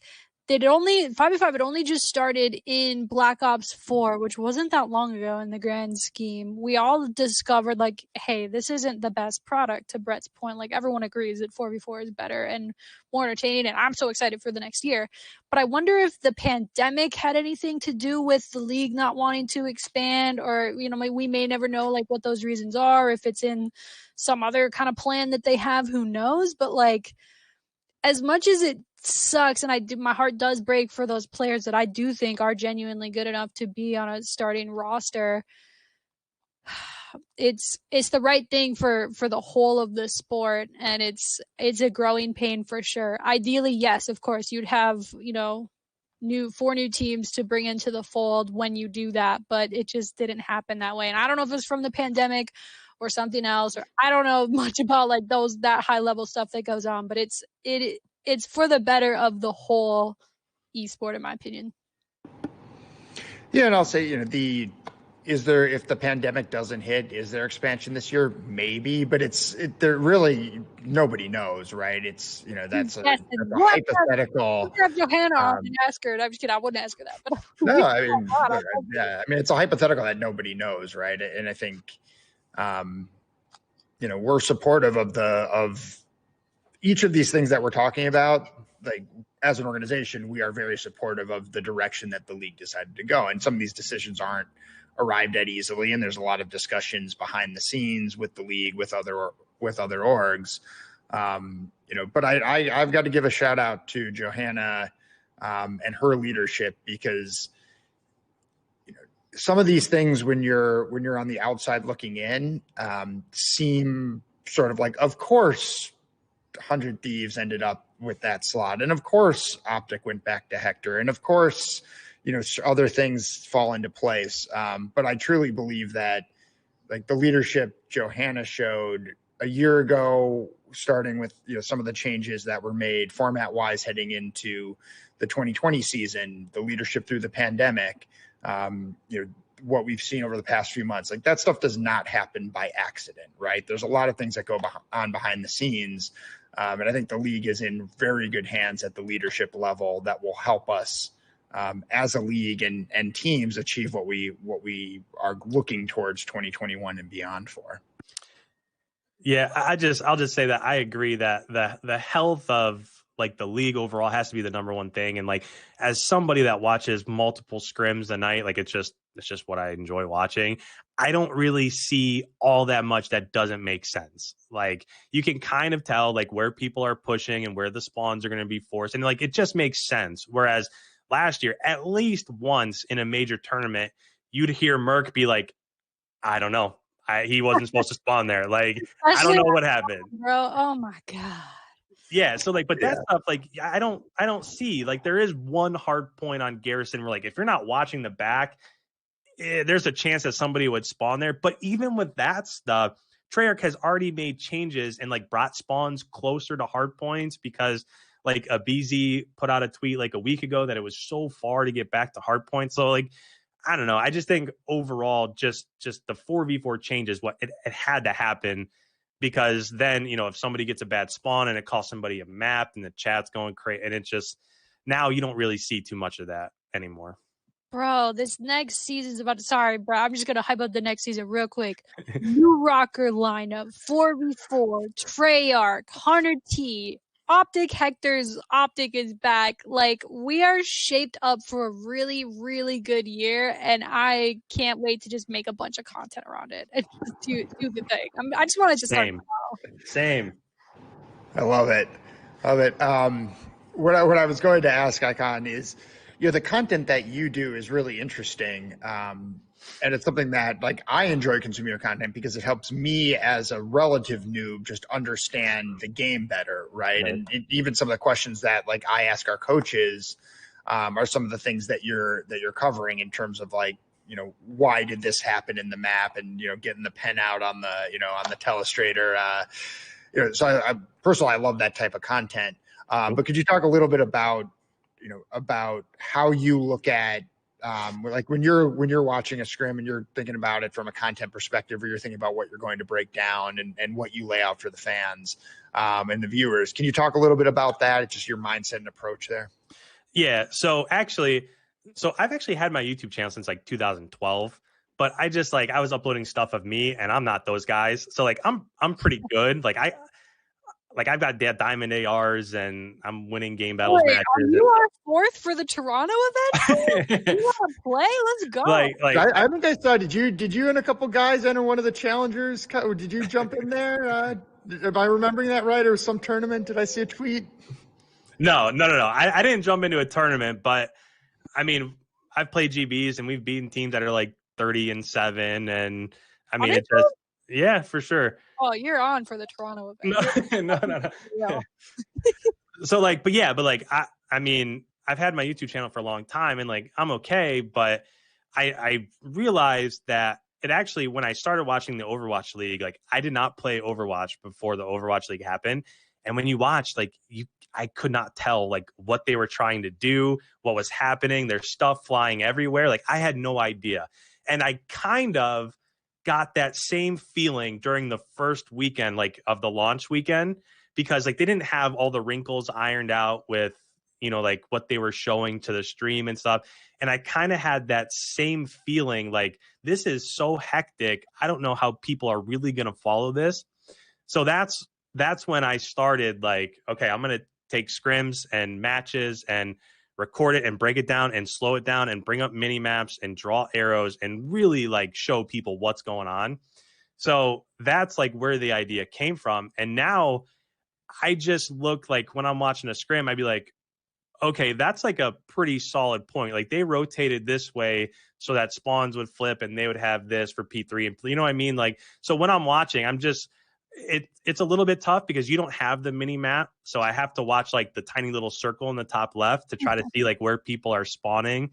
5v5 had only just started in Black Ops 4, which wasn't that long ago in the grand scheme. We all discovered, like, hey, this isn't the best product, to Brett's point. Like, everyone agrees that 4v4 is better and more entertaining, and I'm so excited for the next year. But I wonder if the pandemic had anything to do with the league not wanting to expand, or, we may never know, like, what those reasons are, if it's in some other kind of plan that they have, who knows? But, like, as much as it sucks, and my heart does break for those players that I do think are genuinely good enough to be on a starting roster, it's the right thing for the whole of the sport, and it's a growing pain for sure. Ideally, yes, of course, you'd have 4 new teams to bring into the fold when you do that, but it just didn't happen that way. And I don't know if it's from the pandemic or something else, or I don't know much about like that high level stuff that goes on, but it's for the better of the whole esport, in my opinion. Yeah, and I'll say, if the pandemic doesn't hit, is there expansion this year? Maybe, but there really nobody knows, right? It's that's a hypothetical. You have Johanna on and ask her. I'm just kidding. I wouldn't ask her that. But no, I mean, it's a hypothetical that nobody knows, right? And I think, we're supportive of each of these things that we're talking about. Like, as an organization, we are very supportive of the direction that the league decided to go. And some of these decisions aren't arrived at easily, and there's a lot of discussions behind the scenes with the league, with other orgs. But I've got to give a shout out to Johanna and her leadership, because some of these things, when you're on the outside looking in, seem sort of like, of course, 100 Thieves ended up with that slot. And of course, Optic went back to Hector. And of course, other things fall into place. But I truly believe that like the leadership Johanna showed a year ago, starting with, some of the changes that were made format wise heading into the 2020 season, the leadership through the pandemic, what we've seen over the past few months, like that stuff does not happen by accident, right? There's a lot of things that go on behind the scenes. And I think the league is in very good hands at the leadership level that will help us as a league and teams achieve what we are looking towards 2021 and beyond for. Yeah, I'll just say that I agree that the health of like the league overall has to be the number one thing. And like as somebody that watches multiple scrims a night, like it's just what I enjoy watching. I don't really see all that much that doesn't make sense. Like you can kind of tell like where people are pushing and where the spawns are going to be forced, and like it just makes sense. Whereas last year, at least once in a major tournament, you'd hear Merc be like, I don't know. He wasn't supposed to spawn there. Like, I don't know what happened. Bro, oh my God. Yeah, so like, but that stuff, like, I don't see, like, there is one hard point on Garrison where, like, if you're not watching the back, there's a chance that somebody would spawn there. But even with that stuff, Treyarch has already made changes and, like, brought spawns closer to hard points because, like, a BZ put out a tweet, like, a week ago that it was so far to get back to hard points. So, like, I don't know. I just think overall, just the 4v4 changes, what it had to happen, because then, if somebody gets a bad spawn and it costs somebody a map and the chat's going crazy, and it's just now you don't really see too much of that anymore. Bro, this next season's about to, sorry, bro. I'm just going to hype up the next season real quick. New RØKKR lineup, 4v4, Treyarch, Hunter T, Optic Hector's Optic is back. Like, we are shaped up for a really, really good year, and I can't wait to just make a bunch of content around it and do the thing. I just want to just start. Same. I love it. What I was going to ask, IKON, is, the content that you do is really interesting. And it's something that, like, I enjoy consuming your content because it helps me as a relative noob just understand the game better, right? And even some of the questions that, like, I ask our coaches are some of the things that you're covering in terms of, like, why did this happen in the map, and getting the pen out on the on the telestrator. So I personally, I love that type of content. But could you talk a little bit about about how you look at like when you're watching a scrim and you're thinking about it from a content perspective, or you're thinking about what you're going to break down and what you lay out for the fans and the viewers. Can you talk a little bit about that? It's just your mindset and approach there. Yeah. So I've actually had my YouTube channel since like 2012, but I just I was uploading stuff of me, and I'm not those guys. So like I'm pretty good. I've got diamond ARs and I'm winning game battles matches. Are you our fourth for the Toronto event? You want to play? Let's go. I think I saw. Did you and a couple guys enter one of the challengers? Did you jump in there? Am I remembering that right? Or some tournament? Did I see a tweet? No. I didn't jump into a tournament, but I mean, I've played GBs and we've beaten teams that are like 30-7, and I mean, it's just. Yeah, for sure. Oh, you're on for the Toronto event. No. Yeah. So I mean, I've had my YouTube channel for a long time, and like I'm okay, but I realized that it actually, when I started watching the Overwatch League, like I did not play Overwatch before the Overwatch League happened. And when you watch, I could not tell like what they were trying to do, what was happening. There's stuff flying everywhere. Like I had no idea. And I kind of got that same feeling during the first weekend, like of the launch weekend, because like they didn't have all the wrinkles ironed out with, like what they were showing to the stream and stuff. And I kind of had that same feeling, like this is so hectic. I don't know how people are really going to follow this. So that's when I started like, okay, I'm going to take scrims and matches and record it and break it down and slow it down and bring up mini maps and draw arrows and really like show people what's going on. So that's like where the idea came from. And now I just look like when I'm watching a scrim, I'd be like, okay, that's like a pretty solid point. Like they rotated this way so that spawns would flip and they would have this for P3 and you know what I mean? Like, so when I'm watching, it's a little bit tough because you don't have the mini map. So I have to watch like the tiny little circle in the top left to try to see like where people are spawning.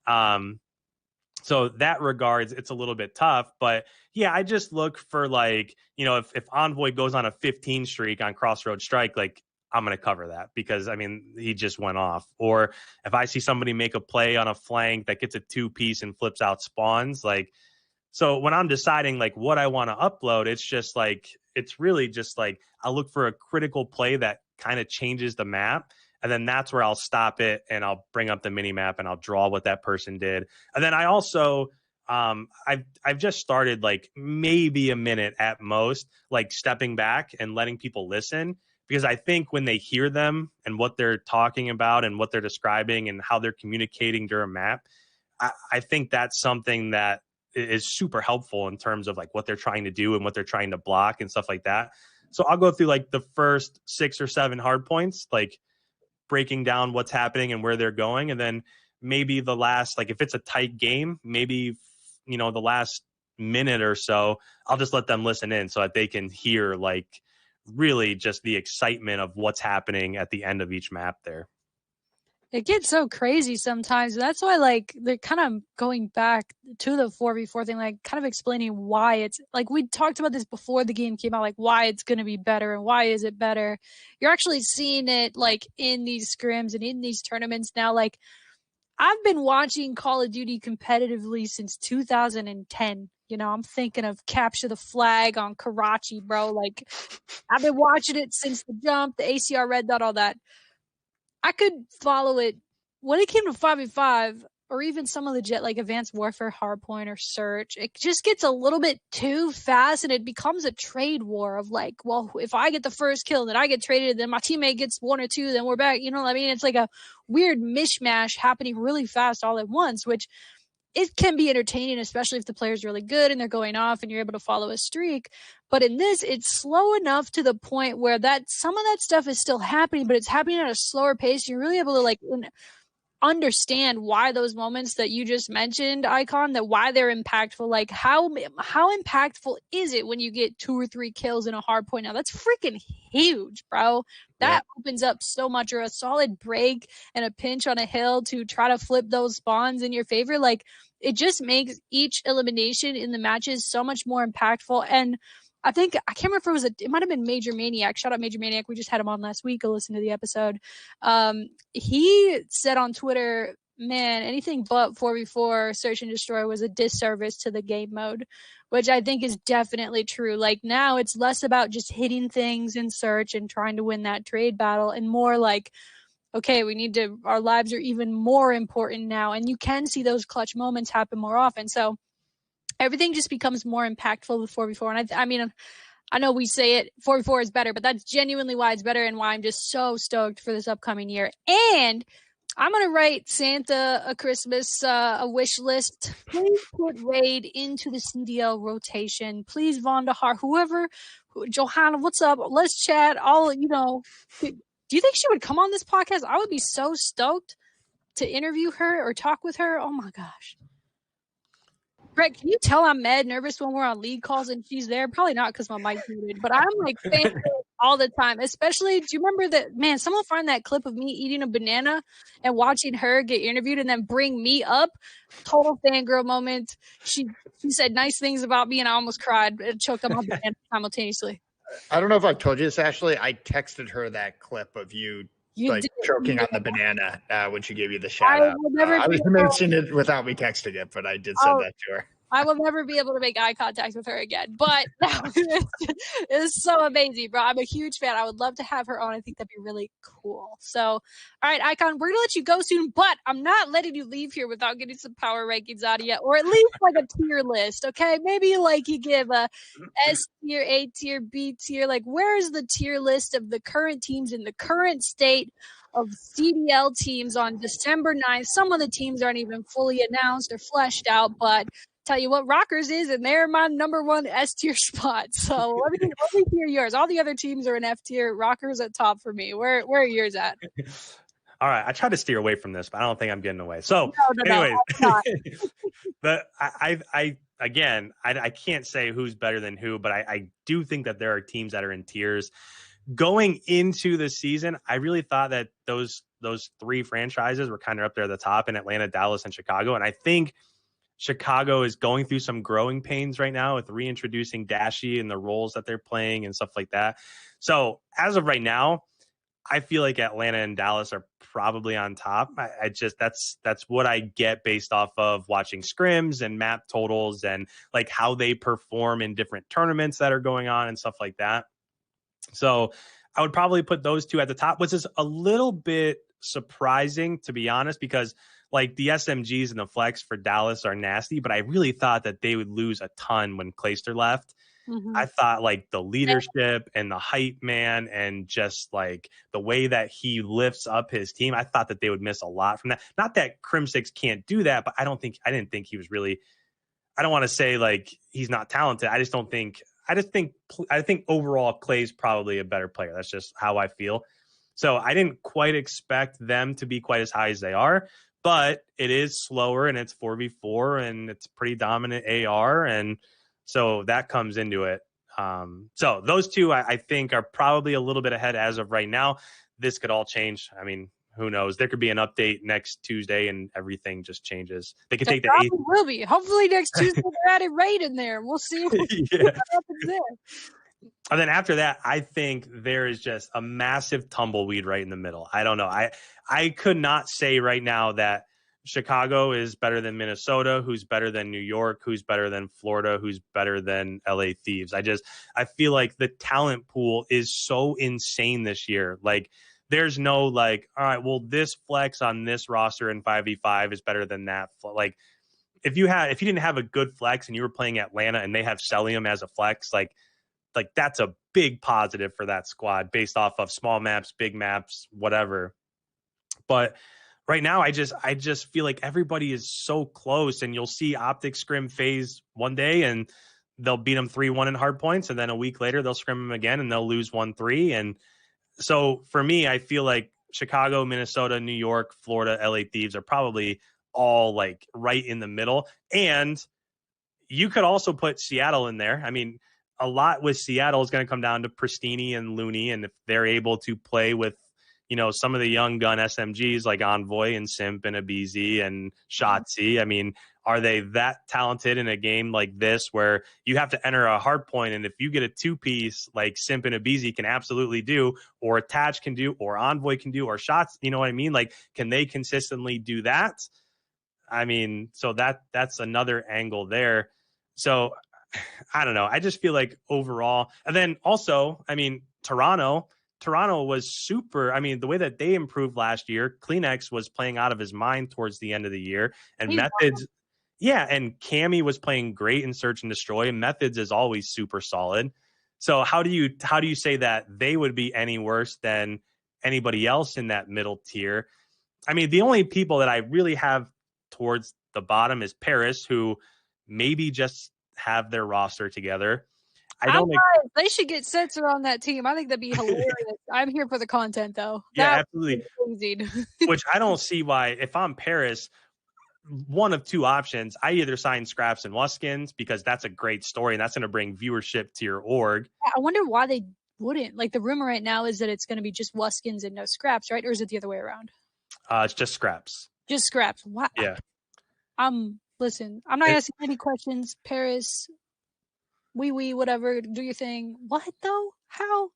So that regards, it's a little bit tough, but yeah, I just look for like, you know, if Envoy goes on a 15 streak on Crossroad Strike, like I'm going to cover that because I mean, he just went off. Or if I see somebody make a play on a flank that gets a 2-piece and flips out spawns, like, so when I'm deciding like what I want to upload, it's just like, it's really just like, I'll look for a critical play that kind of changes the map. And then that's where I'll stop it and I'll bring up the mini map and I'll draw what that person did. And then I also, I've just started like maybe a minute at most, like stepping back and letting people listen, because I think when they hear them and what they're talking about and what they're describing and how they're communicating during map, I think that's something that is super helpful in terms of like what they're trying to do and what they're trying to block and stuff like that. So I'll go through like the first 6 or 7 hard points, like breaking down what's happening and where they're going. And then maybe the last, like if it's a tight game, maybe, you know, the last minute or so, I'll just let them listen in so that they can hear like really just the excitement of what's happening at the end of each map there. It gets so crazy sometimes. That's why, like, they're kind of going back to the 4v4 thing, like, kind of explaining why it's like we talked about this before the game came out, like why it's going to be better and why is it better. You're actually seeing it like in these scrims and in these tournaments now. Like, I've been watching Call of Duty competitively since 2010. You know, I'm thinking of Capture the Flag on Karachi, bro. Like, I've been watching it since the jump, the ACR Red Dot, all that. I could follow it when it came to 5v5 or even some of the jet like Advanced Warfare, Hardpoint, or Search. It just gets a little bit too fast and it becomes a trade war of like, well, if I get the first kill, then I get traded, then my teammate gets 1 or 2, then we're back. You know what I mean? It's like a weird mishmash happening really fast all at once, which it can be entertaining, especially if the player's really good and they're going off and you're able to follow a streak. But in this, it's slow enough to the point where that some of that stuff is still happening, but it's happening at a slower pace. You're really able to like understand why those moments that you just mentioned, IKON, that why they're impactful. Like how impactful is it when you get 2 or 3 kills in a hard point? Now that's freaking huge, bro. That opens up so much, or a solid break and a pinch on a hill to try to flip those spawns in your favor. Like it just makes each elimination in the matches so much more impactful. And I think, I can't remember if it might have been Major Maniac. Shout out Major Maniac. We just had him on last week. Go listen to the episode. He said on Twitter, man, anything but 4v4 Search and Destroy was a disservice to the game mode, which I think is definitely true. Like now it's less about just hitting things in Search and trying to win that trade battle and more like, okay, our lives are even more important now. And you can see those clutch moments happen more often. So everything just becomes more impactful with 4v4. And I mean, I know we say it, 4v4 is better, but that's genuinely why it's better and why I'm just so stoked for this upcoming year. And I'm going to write Santa a Christmas, a wish list. Please put Raid into the CDL rotation. Please, Vonda Har, Johanna, what's up? Let's chat. Do you think she would come on this podcast? I would be so stoked to interview her or talk with her. Oh my gosh. Greg, can you tell I'm mad nervous when we're on league calls and she's there? Probably not because my mic's muted, but I'm like fangirl all the time. Especially, do you remember that, man, someone find that clip of me eating a banana and watching her get interviewed and then bring me up? Total fangirl moment. She said nice things about me and I almost cried and choked on my banana simultaneously. I don't know if I've told you this, Ashley. I texted her that clip of you choking on the banana when she gave you the shout out. I was mentioning it without me texting it, but I did send that to her. I will never be able to make eye contact with her again. But it's so amazing, bro. I'm a huge fan. I would love to have her on. I think that'd be really cool. So, all right, IKON, we're going to let you go soon, but I'm not letting you leave here without getting some power rankings out of you, or at least like a tier list, okay? Maybe like you give a S tier, A tier, B tier. Like, where's the tier list of the current teams in the current state of CDL teams on December 9th? Some of the teams aren't even fully announced or fleshed out, but tell you what, RØKKR's is, and they're my number 1 S tier spot. So let me hear yours. All the other teams are in F tier. RØKKR's at top for me. Where are yours at? All right, I try to steer away from this, but I don't think I'm getting away. So, No, anyways, not. but I again, I can't say who's better than who, but I do think that there are teams that are in tiers. Going into the season, I really thought that those three franchises were kind of up there at the top in Atlanta, Dallas, and Chicago. And I think Chicago is going through some growing pains right now with reintroducing Dashy and the roles that they're playing and stuff like that. So as of right now, I feel like Atlanta and Dallas are probably on top. I just that's what I get based off of watching scrims and map totals and like how they perform in different tournaments that are going on and stuff like that. So I would probably put those two at the top, which is a little bit surprising, to be honest, because like the SMGs and the Flex for Dallas are nasty, but I really thought that they would lose a ton when Clayster left. Mm-hmm. I thought like the leadership and the hype man and just like the way that he lifts up his team, I thought that they would miss a lot from that. Not that Crim6 can't do that, but I didn't think he was really, I don't want to say like he's not talented. I think overall Clay's probably a better player. That's just how I feel. So I didn't quite expect them to be quite as high as they are, but it is slower and it's 4v4 and it's pretty dominant AR. And so that comes into it. So those two, I think, are probably a little bit ahead as of right now. This could all change. I mean, who knows? There could be an update next Tuesday and everything just changes. They could take the 8th. Will be. Hopefully next Tuesday they're adding raid in there. We'll see what happens there. And then after that, I think there is just a massive tumbleweed right in the middle. I don't know. I could not say right now that Chicago is better than Minnesota, who's better than New York, who's better than Florida, who's better than LA Thieves. I feel like the talent pool is so insane this year. Like there's no like, all right, well, this flex on this roster in 5v5 is better than that. Like if you didn't have a good flex and you were playing Atlanta and they have Celium as a flex, like that's a big positive for that squad based off of small maps, big maps, whatever. But right now, I just feel like everybody is so close, and you'll see Optic scrim phase one day, and they'll beat them 3-1 in hard points, and then a week later they'll scrim them again, and they'll lose 1-3. And so for me, I feel like Chicago, Minnesota, New York, Florida, LA Thieves are probably all like right in the middle. And you could also put Seattle in there. I mean, a lot with Seattle is going to come down to Pristini and Looney, and if they're able to play with, you know, some of the young gun SMGs like Envoy and Simp and Abizi and Shotzi. I mean, are they that talented in a game like this where you have to enter a hard point, and if you get a two-piece like Simp and Abizi can absolutely do, or Attach can do, or Envoy can do, or Shots, you know what I mean? Like, can they consistently do that? I mean, so that's another angle there. So I don't know. I just feel like overall, and then also, I mean, Toronto was super. I mean, the way that they improved last year, Kleenex was playing out of his mind towards the end of the year, and Methods, yeah, and Cammy was playing great in Search and Destroy, and Methods is always super solid. So how do you say that they would be any worse than anybody else in that middle tier? I mean, the only people that I really have towards the bottom is Paris, who maybe just have their roster together. They should get Censor on that team. I think that'd be hilarious. I'm here for the content, though. Yeah, absolutely. Which I don't see why. If I'm Paris, one of two options. I either sign Scraps and Wuskins because that's a great story and that's going to bring viewership to your org. I wonder why they wouldn't. Like the rumor right now is that it's going to be just Wuskins and no Scraps, right? Or is it the other way around? It's just Scraps. Just Scraps. Wow. Yeah. Listen, I'm not asking any questions. Paris, whatever, do your thing. What though? How?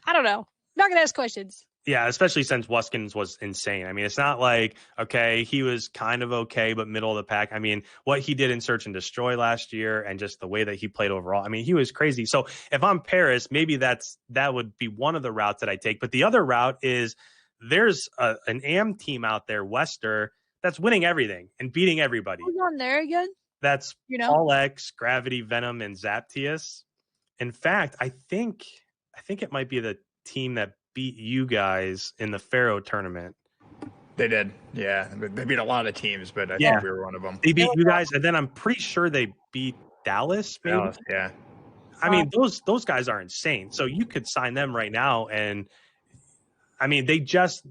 I don't know. Not gonna ask questions. Yeah, especially since Wuskins was insane. I mean, it's not like, okay, he was kind of okay, but middle of the pack. I mean, what he did in Search and Destroy last year and just the way that he played overall, I mean, he was crazy. So if I'm Paris, maybe that would be one of the routes that I take. But the other route is there's an AM team out there, Wester, that's winning everything and beating everybody. Who's on there again? That's Paul X, Gravity, Venom, and Zaptius. In fact, I think it might be the team that beat you guys in the Pharaoh tournament. They did. Yeah. They beat a lot of teams, but I think we were one of them. They beat you guys, and then I'm pretty sure they beat Dallas, maybe? Dallas, yeah. I mean, those guys are insane. So you could sign them right now, and I mean, they just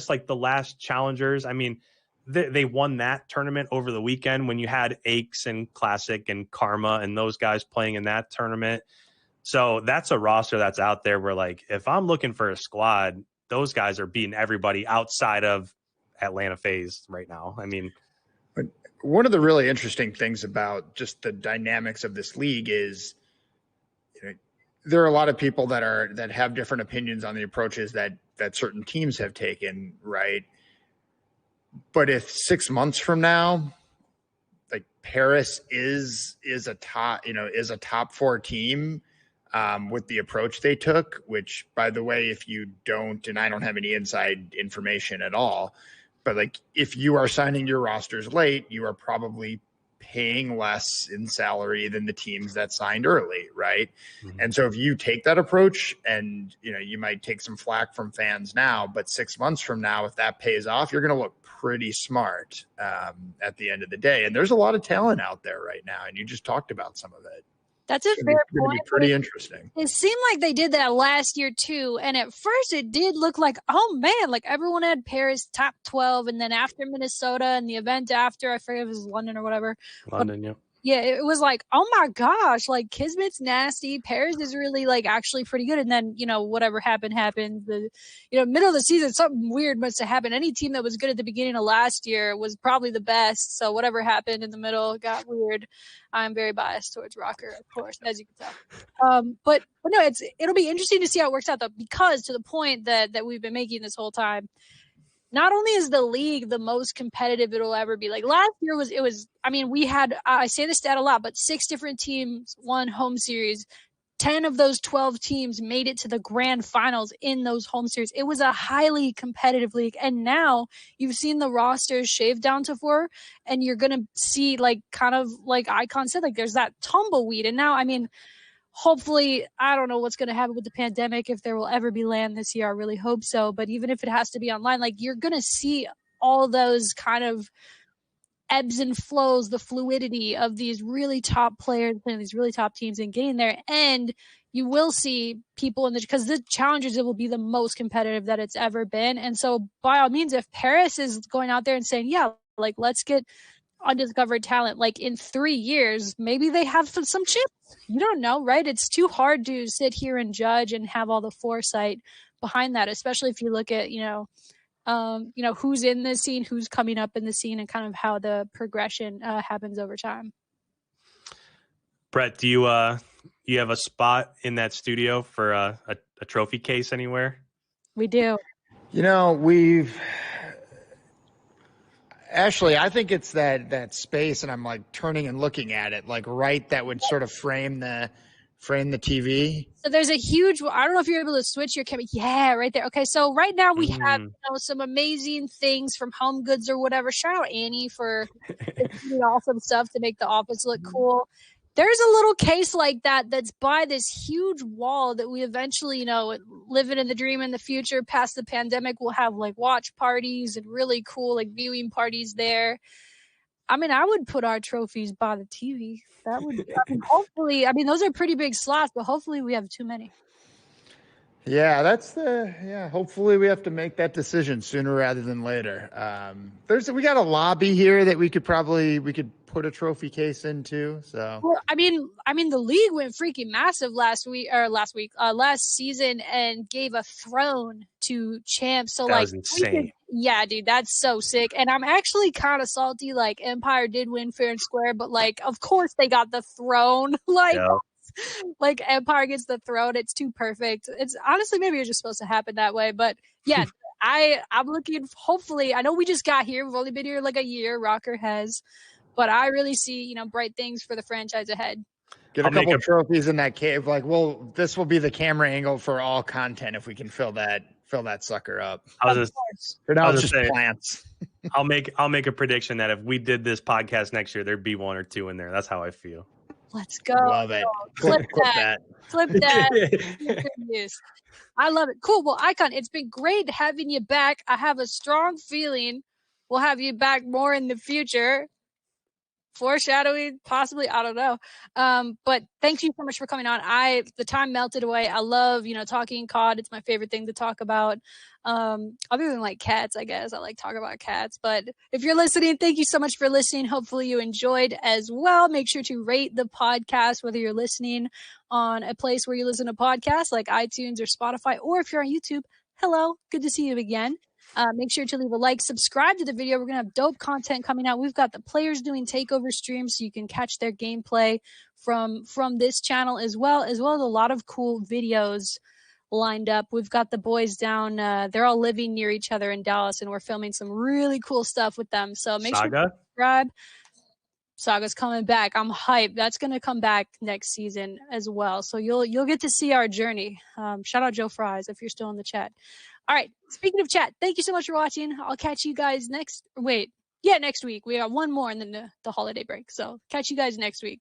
like the last challengers, I mean, they won that tournament over the weekend when you had Aches and Classic and Karma and those guys playing in that tournament. So that's a roster that's out there where, like, if I'm looking for a squad, those guys are beating everybody outside of Atlanta FaZe right now. I mean, one of the really interesting things about just the dynamics of this league is, you know, there are a lot of people that have different opinions on the approaches that certain teams have taken, right? But if 6 months from now, like Paris is a top 4 team with the approach they took, which, by the way, if you don't, and I don't have any inside information at all, but like if you are signing your rosters late, you are probably paying less in salary than the teams that signed early, right? Mm-hmm. And so if you take that approach, and you might take some flack from fans now, but 6 months from now, if that pays off, you're going to look pretty smart at the end of the day. And there's a lot of talent out there right now, and you just talked about some of it. That's a fair point. Pretty interesting. It seemed like they did that last year too, and at first it did look like, oh man, like everyone had Paris top 12, and then after Minnesota and the event after, I forget if it was London or whatever. London, yeah. Yeah, it was like, oh my gosh, like Kismet's nasty. Paris is really like actually pretty good. And then, whatever happened. The, middle of the season, something weird must have happened. Any team that was good at the beginning of last year was probably the best. So whatever happened in the middle got weird. I'm very biased towards RØKKR, of course, as you can tell. But no, it'll be interesting to see how it works out though, because to the point that we've been making this whole time, not only is the league the most competitive it'll ever be, like last year we had, I say this stat a lot, but 6 different teams won home series. 10 of those 12 teams made it to the grand finals in those home series. It was a highly competitive league. And now you've seen the rosters shaved down to 4, and you're going to see, like, kind of like IKON said, like there's that tumbleweed. And now, I mean, hopefully, I don't know what's going to happen with the pandemic, if there will ever be LAN this year. I really hope so. But even if it has to be online, like you're going to see all those kind of ebbs and flows, the fluidity of these really top players and these really top teams and getting there. And you will see people because the challengers, it will be the most competitive that it's ever been. And so by all means, if Paris is going out there and saying, yeah, like let's get undiscovered talent, like in 3 years, maybe they have some chips. You don't know, right? It's too hard to sit here and judge and have all the foresight behind that, especially if you look at, who's in the scene, who's coming up in the scene, and kind of how the progression happens over time. Brett, do you have a spot in that studio for a trophy case anywhere? We do. Ashley, I think it's that space, and I'm like turning and looking at it, like right, that would sort of frame the TV. So there's a huge, I don't know if you're able to switch your camera. Yeah, right there. Okay, so right now we have some amazing things from Home Goods or whatever. Shout out Annie for doing awesome stuff to make the office look cool. There's a little case like that's by this huge wall that we eventually, living in the dream in the future past the pandemic, we'll have like watch parties and really cool like viewing parties there. I mean, I would put our trophies by the TV. That would, hopefully, those are pretty big slots, but hopefully we have too many. Yeah, hopefully we have to make that decision sooner rather than later. We got a lobby here that we could put a trophy case into. So, well, the league went freaking massive last season and gave a throne to champs. So that was insane. Yeah, dude, that's so sick. And I'm actually kind of salty. Like Empire did win fair and square, but like, of course they got the throne. Like, yeah. Like Empire gets the throne. It's too perfect. It's honestly, maybe it's just supposed to happen that way. But yeah, I'm looking, hopefully, I know we just got here. We've only been here like a year. RØKKR has. But I really see, bright things for the franchise ahead. Get a couple of trophies in that cave. Like, well, this will be the camera angle for all content if we can fill that sucker up. For now, it's just plants. I'll make a prediction that if we did this podcast next year, there'd be 1 or 2 in there. That's how I feel. Let's go. Love it. Flip that. I love it. Cool. Well, IKON, it's been great having you back. I have a strong feeling we'll have you back more in the future. foreshadowing, possibly, I don't know. But thank you so much for coming on. The time melted away. I love, talking COD. It's my favorite thing to talk about. Other than like cats, I guess I like talking about cats. But if you're listening, thank you so much for listening. Hopefully you enjoyed as well. Make sure to rate the podcast, whether you're listening on a place where you listen to podcasts like iTunes or Spotify, or if you're on YouTube. Hello, good to see you again. Make sure to leave a like, subscribe to the video. We're going to have dope content coming out. We've got the players doing takeover streams, so you can catch their gameplay from this channel as well as a lot of cool videos lined up. We've got the boys down. They're all living near each other in Dallas, and we're filming some really cool stuff with them. So make sure to subscribe. Saga's coming back. I'm hyped. That's going to come back next season as well. So you'll get to see our journey. Shout out Joe Fries if you're still in the chat. All right. Speaking of chat, thank you so much for watching. I'll catch you guys next week. We got one more and then the holiday break. So catch you guys next week.